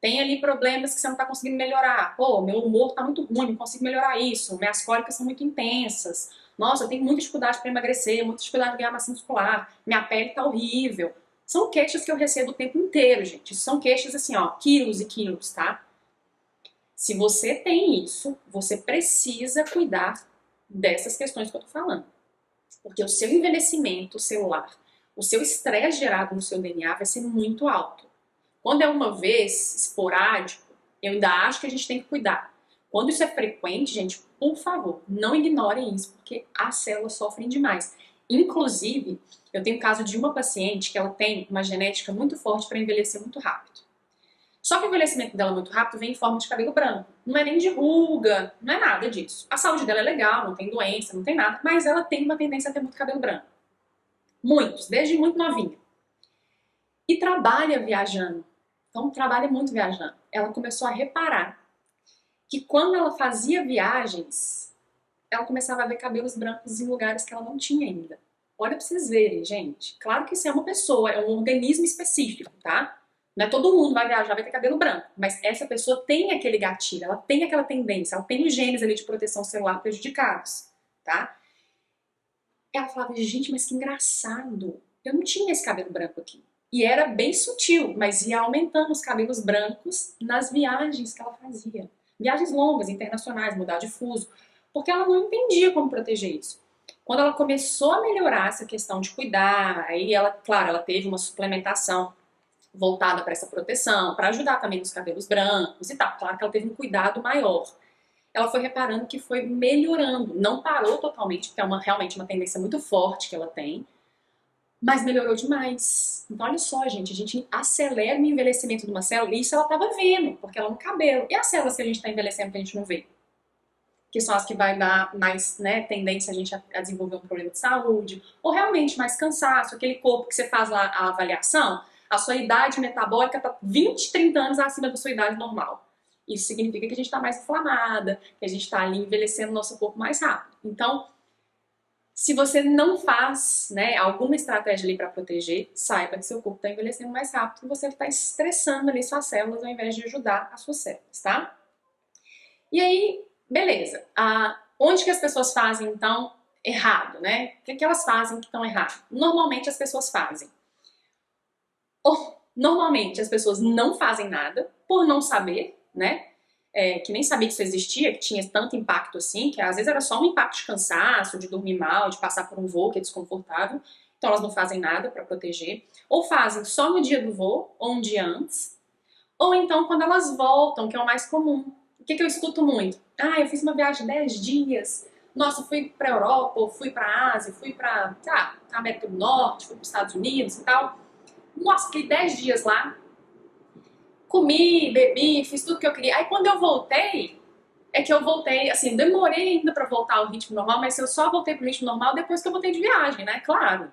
Speaker 1: tem ali problemas que você não está conseguindo melhorar. Pô, meu humor está muito ruim, não consigo melhorar isso. Minhas cólicas são muito intensas. Nossa, eu tenho muita dificuldade para emagrecer, muita dificuldade de ganhar massa muscular. Minha pele está horrível. São queixas que eu recebo o tempo inteiro, gente. Isso são queixas assim, ó, quilos e quilos, tá? Se você tem isso, você precisa cuidar dessas questões que eu tô falando. Porque o seu envelhecimento celular, o seu estresse gerado no seu DNA vai ser muito alto. Quando é uma vez, esporádico, eu ainda acho que a gente tem que cuidar. Quando isso é frequente, gente, por favor, não ignorem isso, porque as células sofrem demais. Inclusive, eu tenho o caso de uma paciente que ela tem uma genética muito forte para envelhecer muito rápido. Só que o envelhecimento dela muito rápido vem em forma de cabelo branco. Não é nem de ruga, não é nada disso. A saúde dela é legal, não tem doença, não tem nada, mas ela tem uma tendência a ter muito cabelo branco. Muitos, desde muito novinha. E trabalha viajando. Então, trabalha muito viajando. Ela começou a reparar que quando ela fazia viagens, ela começava a ver cabelos brancos em lugares que ela não tinha ainda. Olha pra vocês verem, gente. Claro que isso é uma pessoa, é um organismo específico, tá? Não é todo mundo vai viajar, vai ter cabelo branco. Mas essa pessoa tem aquele gatilho, ela tem aquela tendência, ela tem os genes ali de proteção celular prejudicados, tá? Ela falava, gente, mas que engraçado. Eu não tinha esse cabelo branco aqui. E era bem sutil, mas ia aumentando os cabelos brancos nas viagens que ela fazia. Viagens longas, internacionais, mudar de fuso. Porque ela não entendia como proteger isso. Quando ela começou a melhorar essa questão de cuidar, aí ela, claro, ela teve uma suplementação voltada para essa proteção, para ajudar também nos cabelos brancos e tal. Claro que ela teve um cuidado maior. Ela foi reparando que foi melhorando. Não parou totalmente, porque é realmente uma tendência muito forte que ela tem, mas melhorou demais. Então, olha só, gente, a gente acelera o envelhecimento de uma célula, e isso ela estava vendo, porque ela no cabelo. E as células que a gente está envelhecendo que a gente não vê? Que são as que vai dar mais, né, tendência a gente a desenvolver um problema de saúde, ou realmente mais cansaço, aquele corpo que você faz lá a avaliação, a sua idade metabólica está 20, 30 anos acima da sua idade normal. Isso significa que a gente está mais inflamada, que a gente está ali envelhecendo o nosso corpo mais rápido. Então, se você não faz, né, alguma estratégia ali para proteger, saiba que seu corpo está envelhecendo mais rápido e você está estressando ali suas células ao invés de ajudar as suas células, tá? E aí, beleza. Onde que as pessoas fazem, então, errado, né? O que elas fazem que estão errado? Normalmente as pessoas fazem. Normalmente as pessoas não fazem nada por não saber, né? Que nem sabia que isso existia, que tinha tanto impacto assim, que às vezes era só um impacto de cansaço, de dormir mal, de passar por um voo que é desconfortável. Então elas não fazem nada para proteger. Ou fazem só no dia do voo, ou um dia antes. Ou então quando elas voltam, que é o mais comum. O que eu escuto muito? Eu fiz uma viagem de 10 dias. Nossa, fui pra Europa, ou fui pra Ásia, fui pra América do Norte, fui pros Estados Unidos e tal. Nossa, fiquei 10 dias lá, comi, bebi, fiz tudo que eu queria. Aí quando eu voltei, assim, demorei ainda pra voltar ao ritmo normal, mas eu só voltei pro ritmo normal depois que eu voltei de viagem, né? Claro.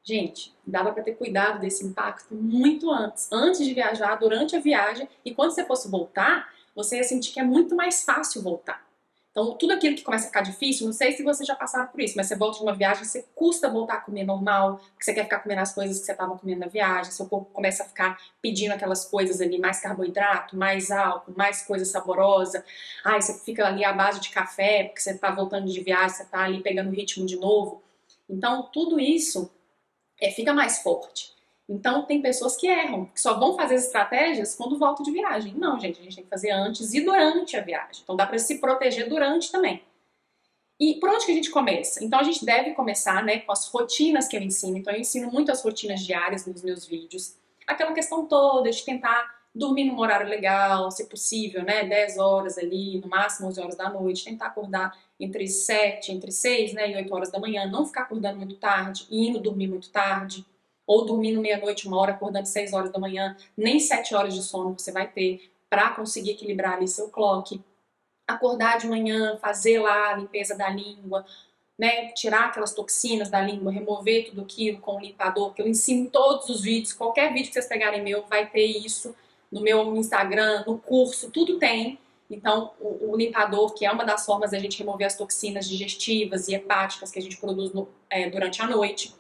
Speaker 1: Gente, dava pra ter cuidado desse impacto muito antes de viajar, durante a viagem, e quando você fosse voltar, você ia sentir que é muito mais fácil voltar. Então, tudo aquilo que começa a ficar difícil, não sei se vocês já passaram por isso, mas você volta de uma viagem, você custa voltar a comer normal, porque você quer ficar comendo as coisas que você estava comendo na viagem, seu corpo começa a ficar pedindo aquelas coisas ali, mais carboidrato, mais álcool, mais coisa saborosa. Ai, você fica ali à base de café, porque você está voltando de viagem, você está ali pegando o ritmo de novo. Então, tudo isso fica mais forte. Então, tem pessoas que erram, que só vão fazer as estratégias quando voltam de viagem. Não, gente, a gente tem que fazer antes e durante a viagem. Então, dá para se proteger durante também. E por onde que a gente começa? Então, a gente deve começar, né, com as rotinas que eu ensino. Então, eu ensino muito as rotinas diárias nos meus vídeos. Aquela questão toda de tentar dormir num horário legal, se possível, né, 10 horas ali, no máximo 11 horas da noite, tentar acordar entre 6, né, e 8 horas da manhã, não ficar acordando muito tarde e indo dormir muito tarde, ou dormindo meia-noite, 1 hora, acordando 6 horas da manhã, nem 7 horas de sono você vai ter para conseguir equilibrar ali seu clock. Acordar de manhã, fazer lá a limpeza da língua, né, tirar aquelas toxinas da língua, remover tudo aquilo com o limpador, que eu ensino em todos os vídeos, qualquer vídeo que vocês pegarem meu vai ter isso, no meu Instagram, no curso, tudo tem. Então, o limpador, que é uma das formas da gente remover as toxinas digestivas e hepáticas que a gente produz durante a noite.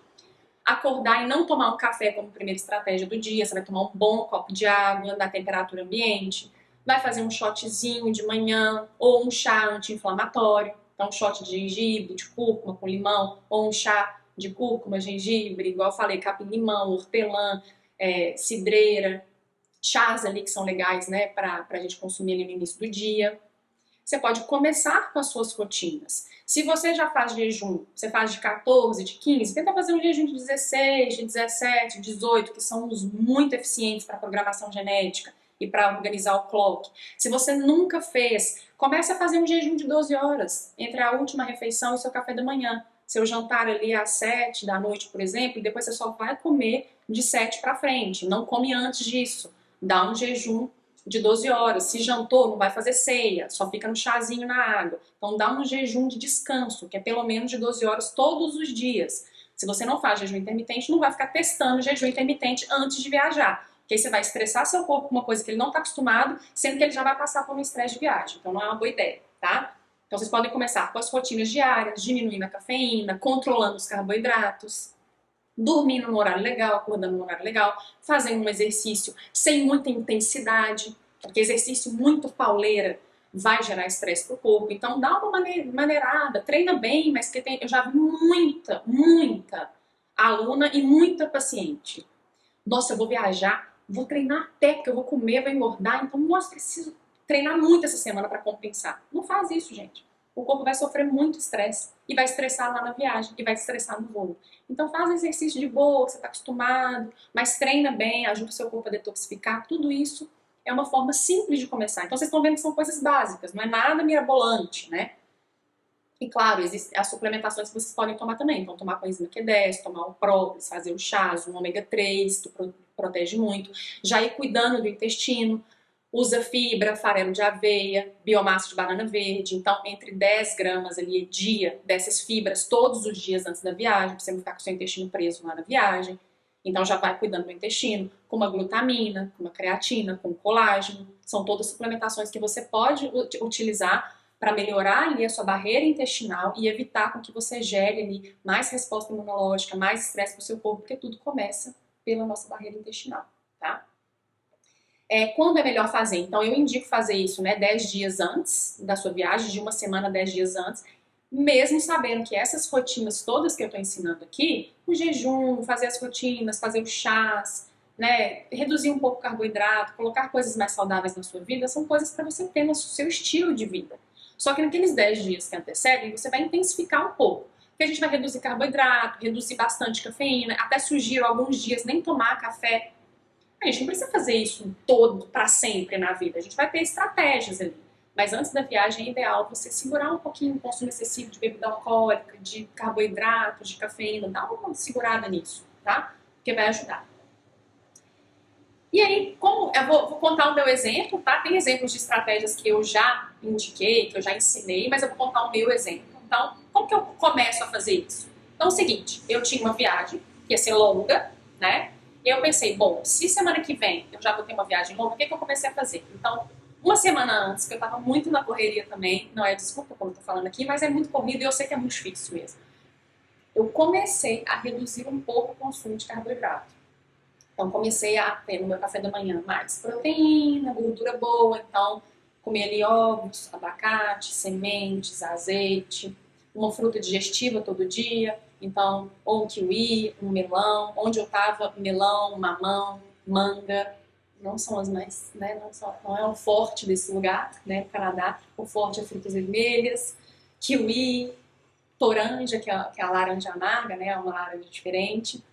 Speaker 1: Acordar e não tomar um café como primeira estratégia do dia, você vai tomar um bom copo de água na temperatura ambiente, vai fazer um shotzinho de manhã ou um chá anti-inflamatório, então um shot de gengibre, de cúrcuma com limão, ou um chá de cúrcuma, gengibre, igual eu falei, capim-limão, hortelã, cidreira, chás ali que são legais, né, para a gente consumir ali no início do dia. Você pode começar com as suas rotinas. Se você já faz jejum, você faz de 14, de 15, tenta fazer um jejum de 16, de 17, 18, que são os muito eficientes para programação genética e para organizar o clock. Se você nunca fez, comece a fazer um jejum de 12 horas entre a última refeição e seu café da manhã. Seu jantar ali às 7 da noite, por exemplo, e depois você só vai comer de 7 para frente. Não come antes disso. Dá um jejum de 12 horas. Se jantou, não vai fazer ceia, só fica no chazinho na água. Então dá um jejum de descanso, que é pelo menos de 12 horas todos os dias. Se você não faz jejum intermitente, não vai ficar testando jejum intermitente antes de viajar. Porque aí você vai estressar seu corpo com uma coisa que ele não está acostumado, sendo que ele já vai passar por um estresse de viagem. Então não é uma boa ideia, tá? Então vocês podem começar com as rotinas diárias, diminuindo a cafeína, controlando os carboidratos, dormindo no horário legal, acordando no horário legal, fazendo um exercício sem muita intensidade, porque exercício muito pauleira vai gerar estresse pro corpo. Então dá uma maneirada, treina bem, mas que eu já vi muita aluna e muita paciente. Nossa, eu vou viajar, vou treinar até, porque eu vou comer, vou engordar, então, nossa, preciso treinar muito essa semana para compensar. Não faz isso, gente. O corpo vai sofrer muito estresse e vai estressar lá na viagem e vai estressar no voo. Então faz exercício de boa, que você está acostumado, mas treina bem, ajuda o seu corpo a detoxificar. Tudo isso é uma forma simples de começar. Então vocês estão vendo que são coisas básicas, não é nada mirabolante, né? E claro, existem as suplementações que vocês podem tomar também. Então tomar coenzima Q10, tomar o própolis, fazer o chás, um ômega 3, que protege muito. Já ir cuidando do intestino. Usa fibra, farelo de aveia, biomassa de banana verde. Então, entre 10 gramas ali dia dessas fibras todos os dias antes da viagem, pra você não ficar com o seu intestino preso lá na viagem. Então, já vai cuidando do intestino, com uma glutamina, com uma creatina, com colágeno. São todas suplementações que você pode utilizar para melhorar ali a sua barreira intestinal e evitar com que você gere ali mais resposta imunológica, mais estresse para o seu corpo, porque tudo começa pela nossa barreira intestinal, tá? Quando é melhor fazer? Então, eu indico fazer isso, né, 10 dias antes da sua viagem, de uma semana, 10 dias antes, mesmo sabendo que essas rotinas todas que eu estou ensinando aqui, o jejum, fazer as rotinas, fazer os chás, né, reduzir um pouco o carboidrato, colocar coisas mais saudáveis na sua vida, são coisas para você ter no seu estilo de vida. Só que naqueles 10 dias que antecedem, você vai intensificar um pouco. Porque a gente vai reduzir carboidrato, reduzir bastante cafeína, até sugiro alguns dias nem tomar café. A gente não precisa fazer isso todo para sempre na vida, a gente vai ter estratégias ali. Mas antes da viagem é ideal você segurar um pouquinho o consumo excessivo de bebida alcoólica, de carboidrato, de cafeína, dá uma segurada nisso, tá? Porque vai ajudar. E aí, como eu vou contar o meu exemplo, tá? Tem exemplos de estratégias que eu já indiquei, que eu já ensinei, mas eu vou contar o meu exemplo. Então, como que eu começo a fazer isso? Então, é o seguinte, eu tinha uma viagem que ia ser longa, né? E eu pensei, bom, se semana que vem eu já vou ter uma viagem longa, o que eu comecei a fazer? Então, uma semana antes, que eu tava muito na correria também, não é desculpa como eu tô falando aqui, mas é muito corrido e eu sei que é muito difícil mesmo. Eu comecei a reduzir um pouco o consumo de carboidrato. Então, comecei a ter no meu café da manhã mais proteína, gordura boa. Então, comer ali ovos, abacate, sementes, azeite, uma fruta digestiva todo dia. Então, ou um kiwi, um melão. Onde eu tava, melão, mamão, manga. Não são as mais, né? Não é o forte desse lugar, né? No Canadá. O forte é frutas vermelhas, kiwi, toranja, que é a laranja amarga, né? É uma laranja diferente.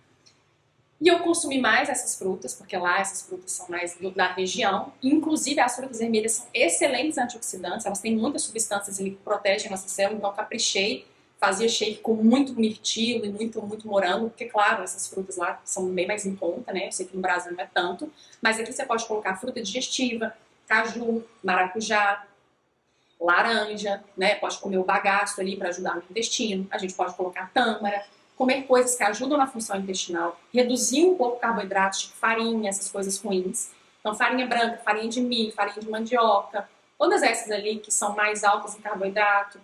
Speaker 1: E eu consumi mais essas frutas, porque lá essas frutas são mais da região. Inclusive, as frutas vermelhas são excelentes antioxidantes, elas têm muitas substâncias ali que protegem a nossa célula, então eu caprichei, fazia shake com muito mirtilo e muito morango, porque, claro, essas frutas lá são bem mais em conta, né? Eu sei que no Brasil não é tanto, mas aqui você pode colocar fruta digestiva, caju, maracujá, laranja, né? Pode comer o bagaço ali para ajudar no intestino. A gente pode colocar tâmara, comer coisas que ajudam na função intestinal, reduzir um pouco carboidratos, tipo farinha, essas coisas ruins. Então, farinha branca, farinha de milho, farinha de mandioca, todas essas ali que são mais altas em carboidrato.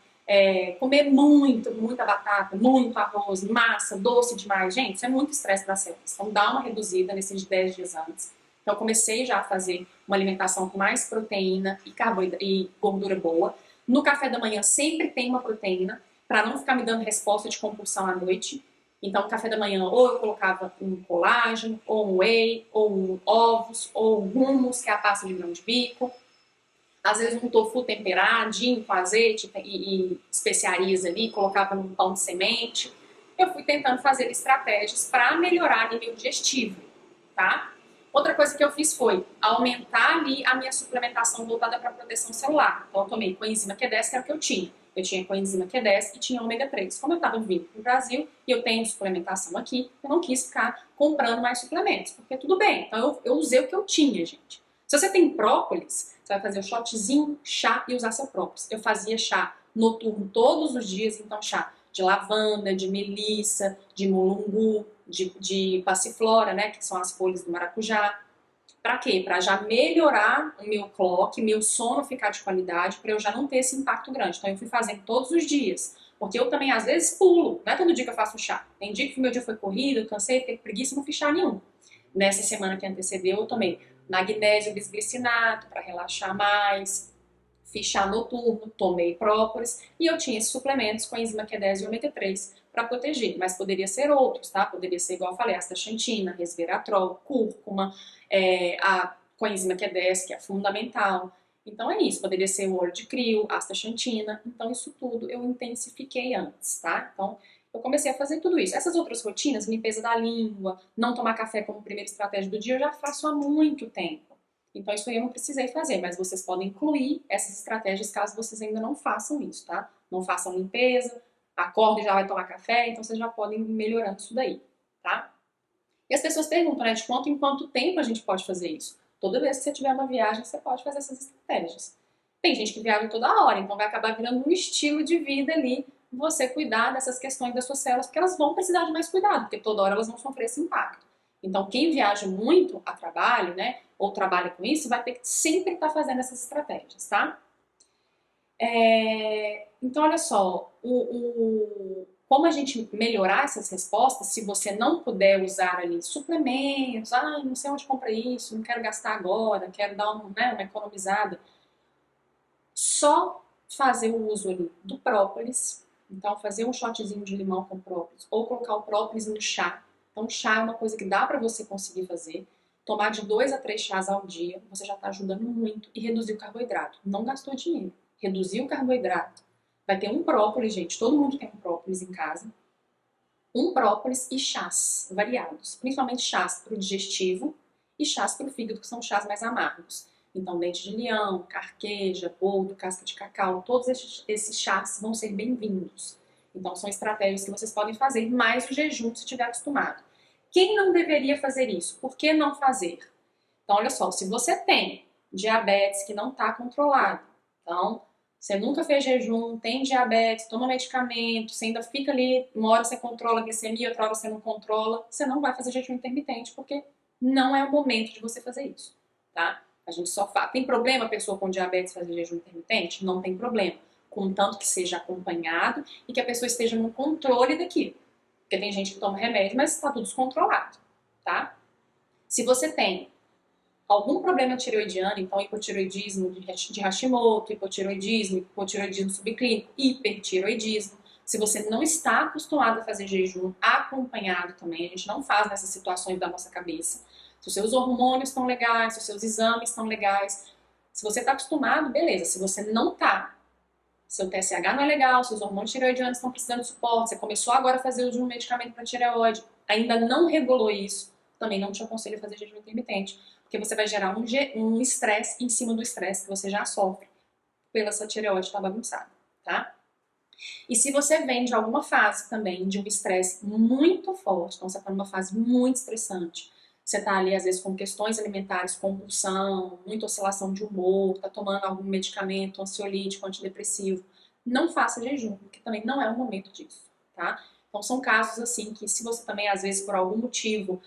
Speaker 1: Comer muita batata, muito arroz, massa, doce demais. Gente, isso é muito estresse para células. Então, dá uma reduzida nesses 10 dias antes. Então, eu comecei já a fazer uma alimentação com mais proteína e carboidrato e gordura boa. No café da manhã sempre tem uma proteína, para não ficar me dando resposta de compulsão à noite. Então, no café da manhã, ou eu colocava um colágeno, ou um whey, ou um ovos, ou um hummus, que é a pasta de grão de bico. Às vezes um tofu temperadinho com azeite e especiarias ali, colocava num pão de semente. Eu fui tentando fazer estratégias para melhorar o nível digestivo, tá? Outra coisa que eu fiz foi aumentar ali a minha suplementação voltada para proteção celular. Então, eu tomei coenzima Q10, que era o que eu tinha. Eu tinha coenzima Q10 e tinha ômega 3. Como eu estava vindo para o Brasil e eu tenho suplementação aqui, eu não quis ficar comprando mais suplementos, porque tudo bem. Então, eu usei o que eu tinha, gente. Se você tem própolis, você vai fazer o shotzinho, chá e usar seu própolis. Eu fazia chá noturno todos os dias, então chá de lavanda, de melissa, de mulungu, de passiflora, né, que são as folhas do maracujá. Para quê? Para já melhorar o meu clock, meu sono ficar de qualidade, para eu já não ter esse impacto grande. Então eu fui fazendo todos os dias, porque eu também às vezes pulo, não é todo dia que eu faço chá. Tem dia que o meu dia foi corrido, eu cansei, fiquei com preguiça e não fiz chá nenhum. Nessa semana que antecedeu, eu tomei magnésio bisglicinato para relaxar mais, fiz chá noturno, tomei própolis e eu tinha esses suplementos com enzima Q10 e ômega 3 para proteger, mas poderia ser outros, tá? Poderia ser, igual eu falei, astaxantina, resveratrol, cúrcuma, a coenzima Q10, que é fundamental. Então é isso, poderia ser o óleo de crio, astaxantina. Então isso tudo eu intensifiquei antes, tá? Então eu comecei a fazer tudo isso. Essas outras rotinas, limpeza da língua, não tomar café como primeira estratégia do dia, eu já faço há muito tempo. Então isso aí eu não precisei fazer, mas vocês podem incluir essas estratégias caso vocês ainda não façam isso, tá? Não façam limpeza, acorda e já vai tomar café, então vocês já podem ir melhorando isso daí, tá? E as pessoas perguntam, né, de quanto em quanto tempo a gente pode fazer isso? Toda vez que você tiver uma viagem, você pode fazer essas estratégias. Tem gente que viaja toda hora, então vai acabar virando um estilo de vida ali, você cuidar dessas questões das suas células, porque elas vão precisar de mais cuidado, porque toda hora elas vão sofrer esse impacto. Então, quem viaja muito a trabalho, né, ou trabalha com isso, vai ter que sempre estar fazendo essas estratégias, tá? Então, olha só, como a gente melhorar essas respostas, se você não puder usar ali suplementos, não sei onde compra isso, não quero gastar agora, quero dar uma economizada, só fazer o uso ali do própolis, então fazer um shotzinho de limão com própolis, ou colocar o própolis no chá. Então, chá é uma coisa que dá para você conseguir fazer. Tomar de 2 a 3 chás ao dia, você já está ajudando muito e reduzir o carboidrato. Não gastou dinheiro. Reduzir o carboidrato. Vai ter um própolis, gente. Todo mundo tem um própolis em casa. Um própolis e chás variados. Principalmente chás para o digestivo e chás para o fígado, que são chás mais amargos. Então, dente de leão, carqueja, boldo, casca de cacau, todos esses chás vão ser bem-vindos. Então, são estratégias que vocês podem fazer, mais o jejum se estiver acostumado. Quem não deveria fazer isso? Por que não fazer? Então, olha só, se você tem diabetes que não está controlado, então, você nunca fez jejum, tem diabetes, toma medicamento, você ainda fica ali, uma hora você controla a glicemia, outra hora você não controla, você não vai fazer jejum intermitente, porque não é o momento de você fazer isso, tá? A gente só faz. Tem problema a pessoa com diabetes fazer jejum intermitente? Não tem problema, contanto que seja acompanhado e que a pessoa esteja no controle daquilo. Porque tem gente que toma remédio, mas está tudo descontrolado, tá? Se você tem algum problema tireoidiano, então hipotireoidismo de Hashimoto, hipotireoidismo subclínico, hipertireoidismo, se você não está acostumado a fazer jejum acompanhado também, a gente não faz nessas situações da nossa cabeça. Se os seus hormônios estão legais, se os seus exames estão legais, se você está acostumado, beleza. Se você não está, seu TSH não é legal, seus hormônios tireoidianos estão precisando de suporte, você começou agora a fazer uso de um medicamento para tireoide, ainda não regulou isso, também não te aconselho a fazer jejum intermitente, porque você vai gerar um estresse em cima do estresse que você já sofre pela sua tireoide estar bagunçada, tá? E se você vem de alguma fase também de um estresse muito forte, então você está numa fase muito estressante, você está ali às vezes com questões alimentares, compulsão, muita oscilação de humor, está tomando algum medicamento ansiolítico, antidepressivo, não faça jejum, porque também não é o momento disso, tá? Então são casos assim que se você também às vezes por algum motivo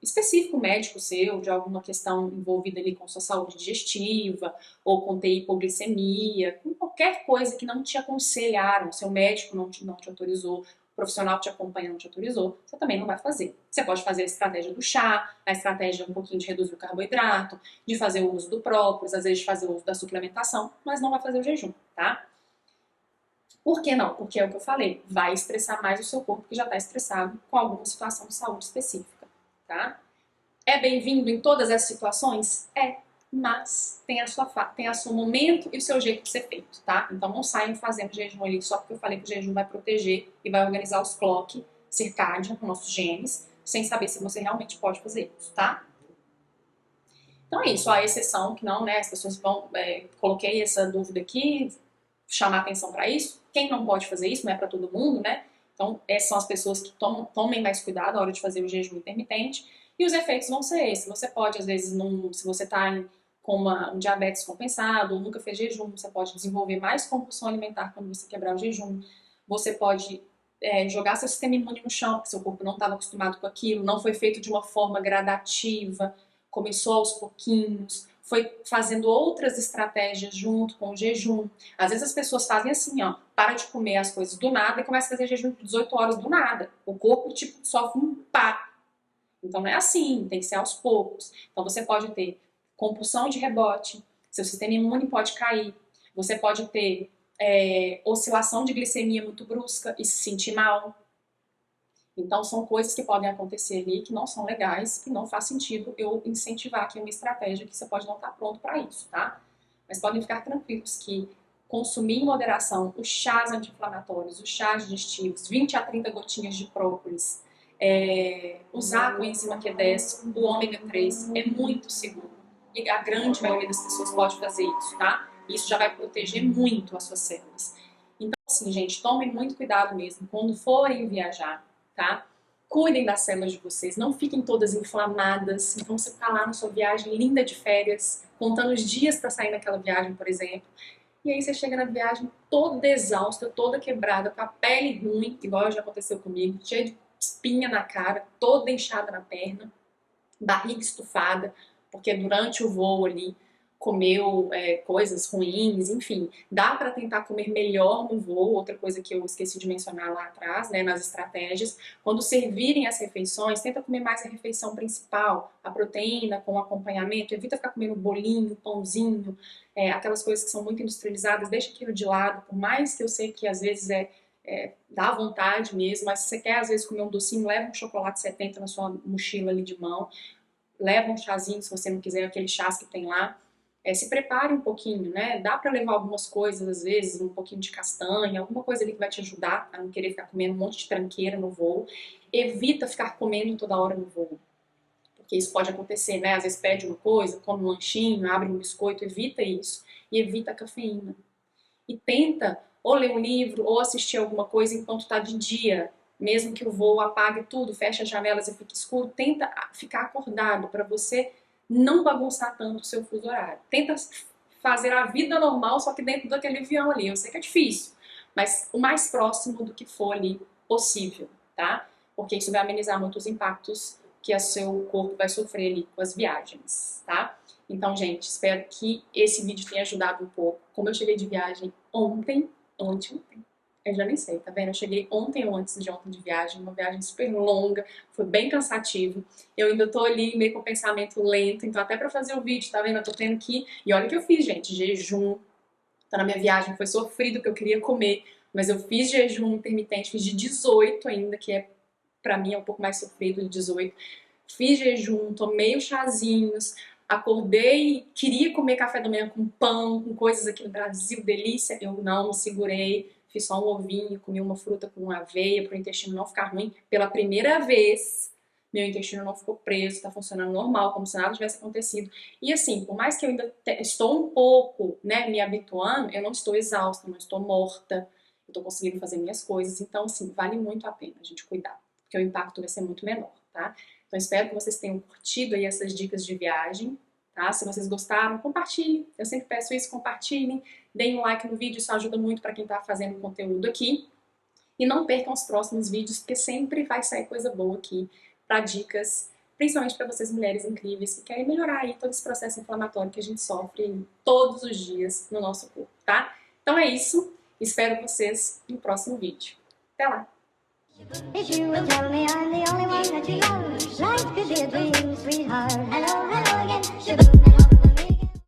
Speaker 1: específico médico seu, de alguma questão envolvida ali com sua saúde digestiva, ou com ter hipoglicemia, com qualquer coisa que não te aconselharam, seu médico não te autorizou, o profissional que te acompanha não te autorizou, você também não vai fazer. Você pode fazer a estratégia do chá, a estratégia um pouquinho de reduzir o carboidrato, de fazer o uso do própolis, às vezes de fazer o uso da suplementação, mas não vai fazer o jejum, tá? Por que não? Porque é o que eu falei, vai estressar mais o seu corpo que já está estressado com alguma situação de saúde específica, tá? É bem-vindo em todas essas situações? É, mas tem a seu momento e o seu jeito de ser feito, tá? Então não saiam fazendo jejum ali só porque eu falei que o jejum vai proteger e vai organizar os clock circádios, nossos genes, sem saber se você realmente pode fazer isso, tá? Então é isso, a exceção que não, né? As pessoas vão, coloquei essa dúvida aqui, chamar atenção para isso. Quem não pode fazer isso, não é para todo mundo, né? Então, essas são as pessoas que tomem mais cuidado na hora de fazer o jejum intermitente. E os efeitos vão ser esses. Você pode, às vezes, se você está com um diabetes compensado ou nunca fez jejum, você pode desenvolver mais compulsão alimentar quando você quebrar o jejum. Você pode jogar seu sistema imune no chão, porque seu corpo não estava acostumado com aquilo, não foi feito de uma forma gradativa, começou aos pouquinhos, foi fazendo outras estratégias junto com o jejum. Às vezes as pessoas fazem assim, ó, para de comer as coisas do nada e começa a fazer jejum de 18 horas do nada. O corpo, tipo, sofre um pá. Então não é assim, tem que ser aos poucos. Então você pode ter compulsão de rebote, seu sistema imune pode cair, você pode ter oscilação de glicemia muito brusca e se sentir mal. Então, são coisas que podem acontecer ali que não são legais, que não faz sentido eu incentivar aqui uma estratégia que você pode não estar pronto para isso, tá? Mas podem ficar tranquilos que consumir em moderação os chás anti-inflamatórios, os chás digestivos, 20 a 30 gotinhas de própolis, usar a coenzima Q10, o ômega 3, é muito seguro. E a grande maioria das pessoas pode fazer isso, tá? Isso já vai proteger muito as suas células. Então, assim, gente, tomem muito cuidado mesmo quando forem viajar, tá? Cuidem das células de vocês, não fiquem todas inflamadas. Então você ficar lá na sua viagem linda de férias, contando os dias para sair naquela viagem, por exemplo. E aí você chega na viagem toda exausta, toda quebrada, com a pele ruim, igual já aconteceu comigo, cheia de espinha na cara, toda inchada na perna, barriga estufada, porque durante o voo ali comeu coisas ruins, enfim. Dá para tentar comer melhor no voo, outra coisa que eu esqueci de mencionar lá atrás, né, nas estratégias. Quando servirem as refeições, tenta comer mais a refeição principal, a proteína com acompanhamento, evita ficar comendo bolinho, pãozinho, aquelas coisas que são muito industrializadas, deixa aquilo de lado, por mais que eu sei que às vezes dá vontade mesmo, mas se você quer às vezes comer um docinho, leva um chocolate 70 na sua mochila ali de mão, leva um chazinho se você não quiser, aquele chás que tem lá. Se prepare um pouquinho, né? Dá para levar algumas coisas, às vezes, um pouquinho de castanha, alguma coisa ali que vai te ajudar a não querer ficar comendo um monte de tranqueira no voo. Evita ficar comendo toda hora no voo, porque isso pode acontecer, né? Às vezes pede uma coisa, come um lanchinho, abre um biscoito, evita isso. E evita a cafeína. E tenta ou ler um livro ou assistir alguma coisa enquanto está de dia. Mesmo que o voo apague tudo, feche as janelas e fique escuro, tenta ficar acordado para você não bagunçar tanto o seu fuso horário. Tenta fazer a vida normal, só que dentro daquele avião ali. Eu sei que é difícil, mas o mais próximo do que for ali possível, tá? Porque isso vai amenizar muito os impactos que o seu corpo vai sofrer ali com as viagens, tá? Então, gente, espero que esse vídeo tenha ajudado um pouco. Como eu cheguei de viagem ontem, eu já nem sei, tá vendo? Eu cheguei ontem ou antes de ontem de viagem, uma viagem super longa, foi bem cansativo. Eu ainda tô ali meio com o pensamento lento, então até pra fazer o vídeo, tá vendo? Eu tô tendo que... E olha o que eu fiz, gente, jejum. Tá na minha viagem, foi sofrido que eu queria comer, mas eu fiz jejum intermitente, fiz de 18 ainda, que é pra mim é um pouco mais sofrido de 18. Fiz jejum, tomei os chazinhos, acordei, queria comer café da manhã com pão, com coisas aqui no Brasil, delícia. Eu não me segurei, fiz só um ovinho, comi uma fruta com aveia para o intestino não ficar ruim. Pela primeira vez, meu intestino não ficou preso, tá funcionando normal, como se nada tivesse acontecido. E assim, por mais que eu ainda estou um pouco, né, me habituando, eu não estou exausta, não estou morta, eu tô conseguindo fazer minhas coisas. Então, assim, vale muito a pena a gente cuidar, porque o impacto vai ser muito menor, tá? Então, espero que vocês tenham curtido aí essas dicas de viagem, tá? Se vocês gostaram, compartilhem. Eu sempre peço isso, compartilhem. Deem um like no vídeo, isso ajuda muito para quem tá fazendo conteúdo aqui. E não percam os próximos vídeos, porque sempre vai sair coisa boa aqui para dicas, principalmente para vocês mulheres incríveis que querem melhorar aí todo esse processo inflamatório que a gente sofre todos os dias no nosso corpo, tá? Então é isso. Espero vocês no próximo vídeo. Até lá!
Speaker 2: If you would tell me I'm the only one that you love, life could be a dream, sweetheart. Hello, hello.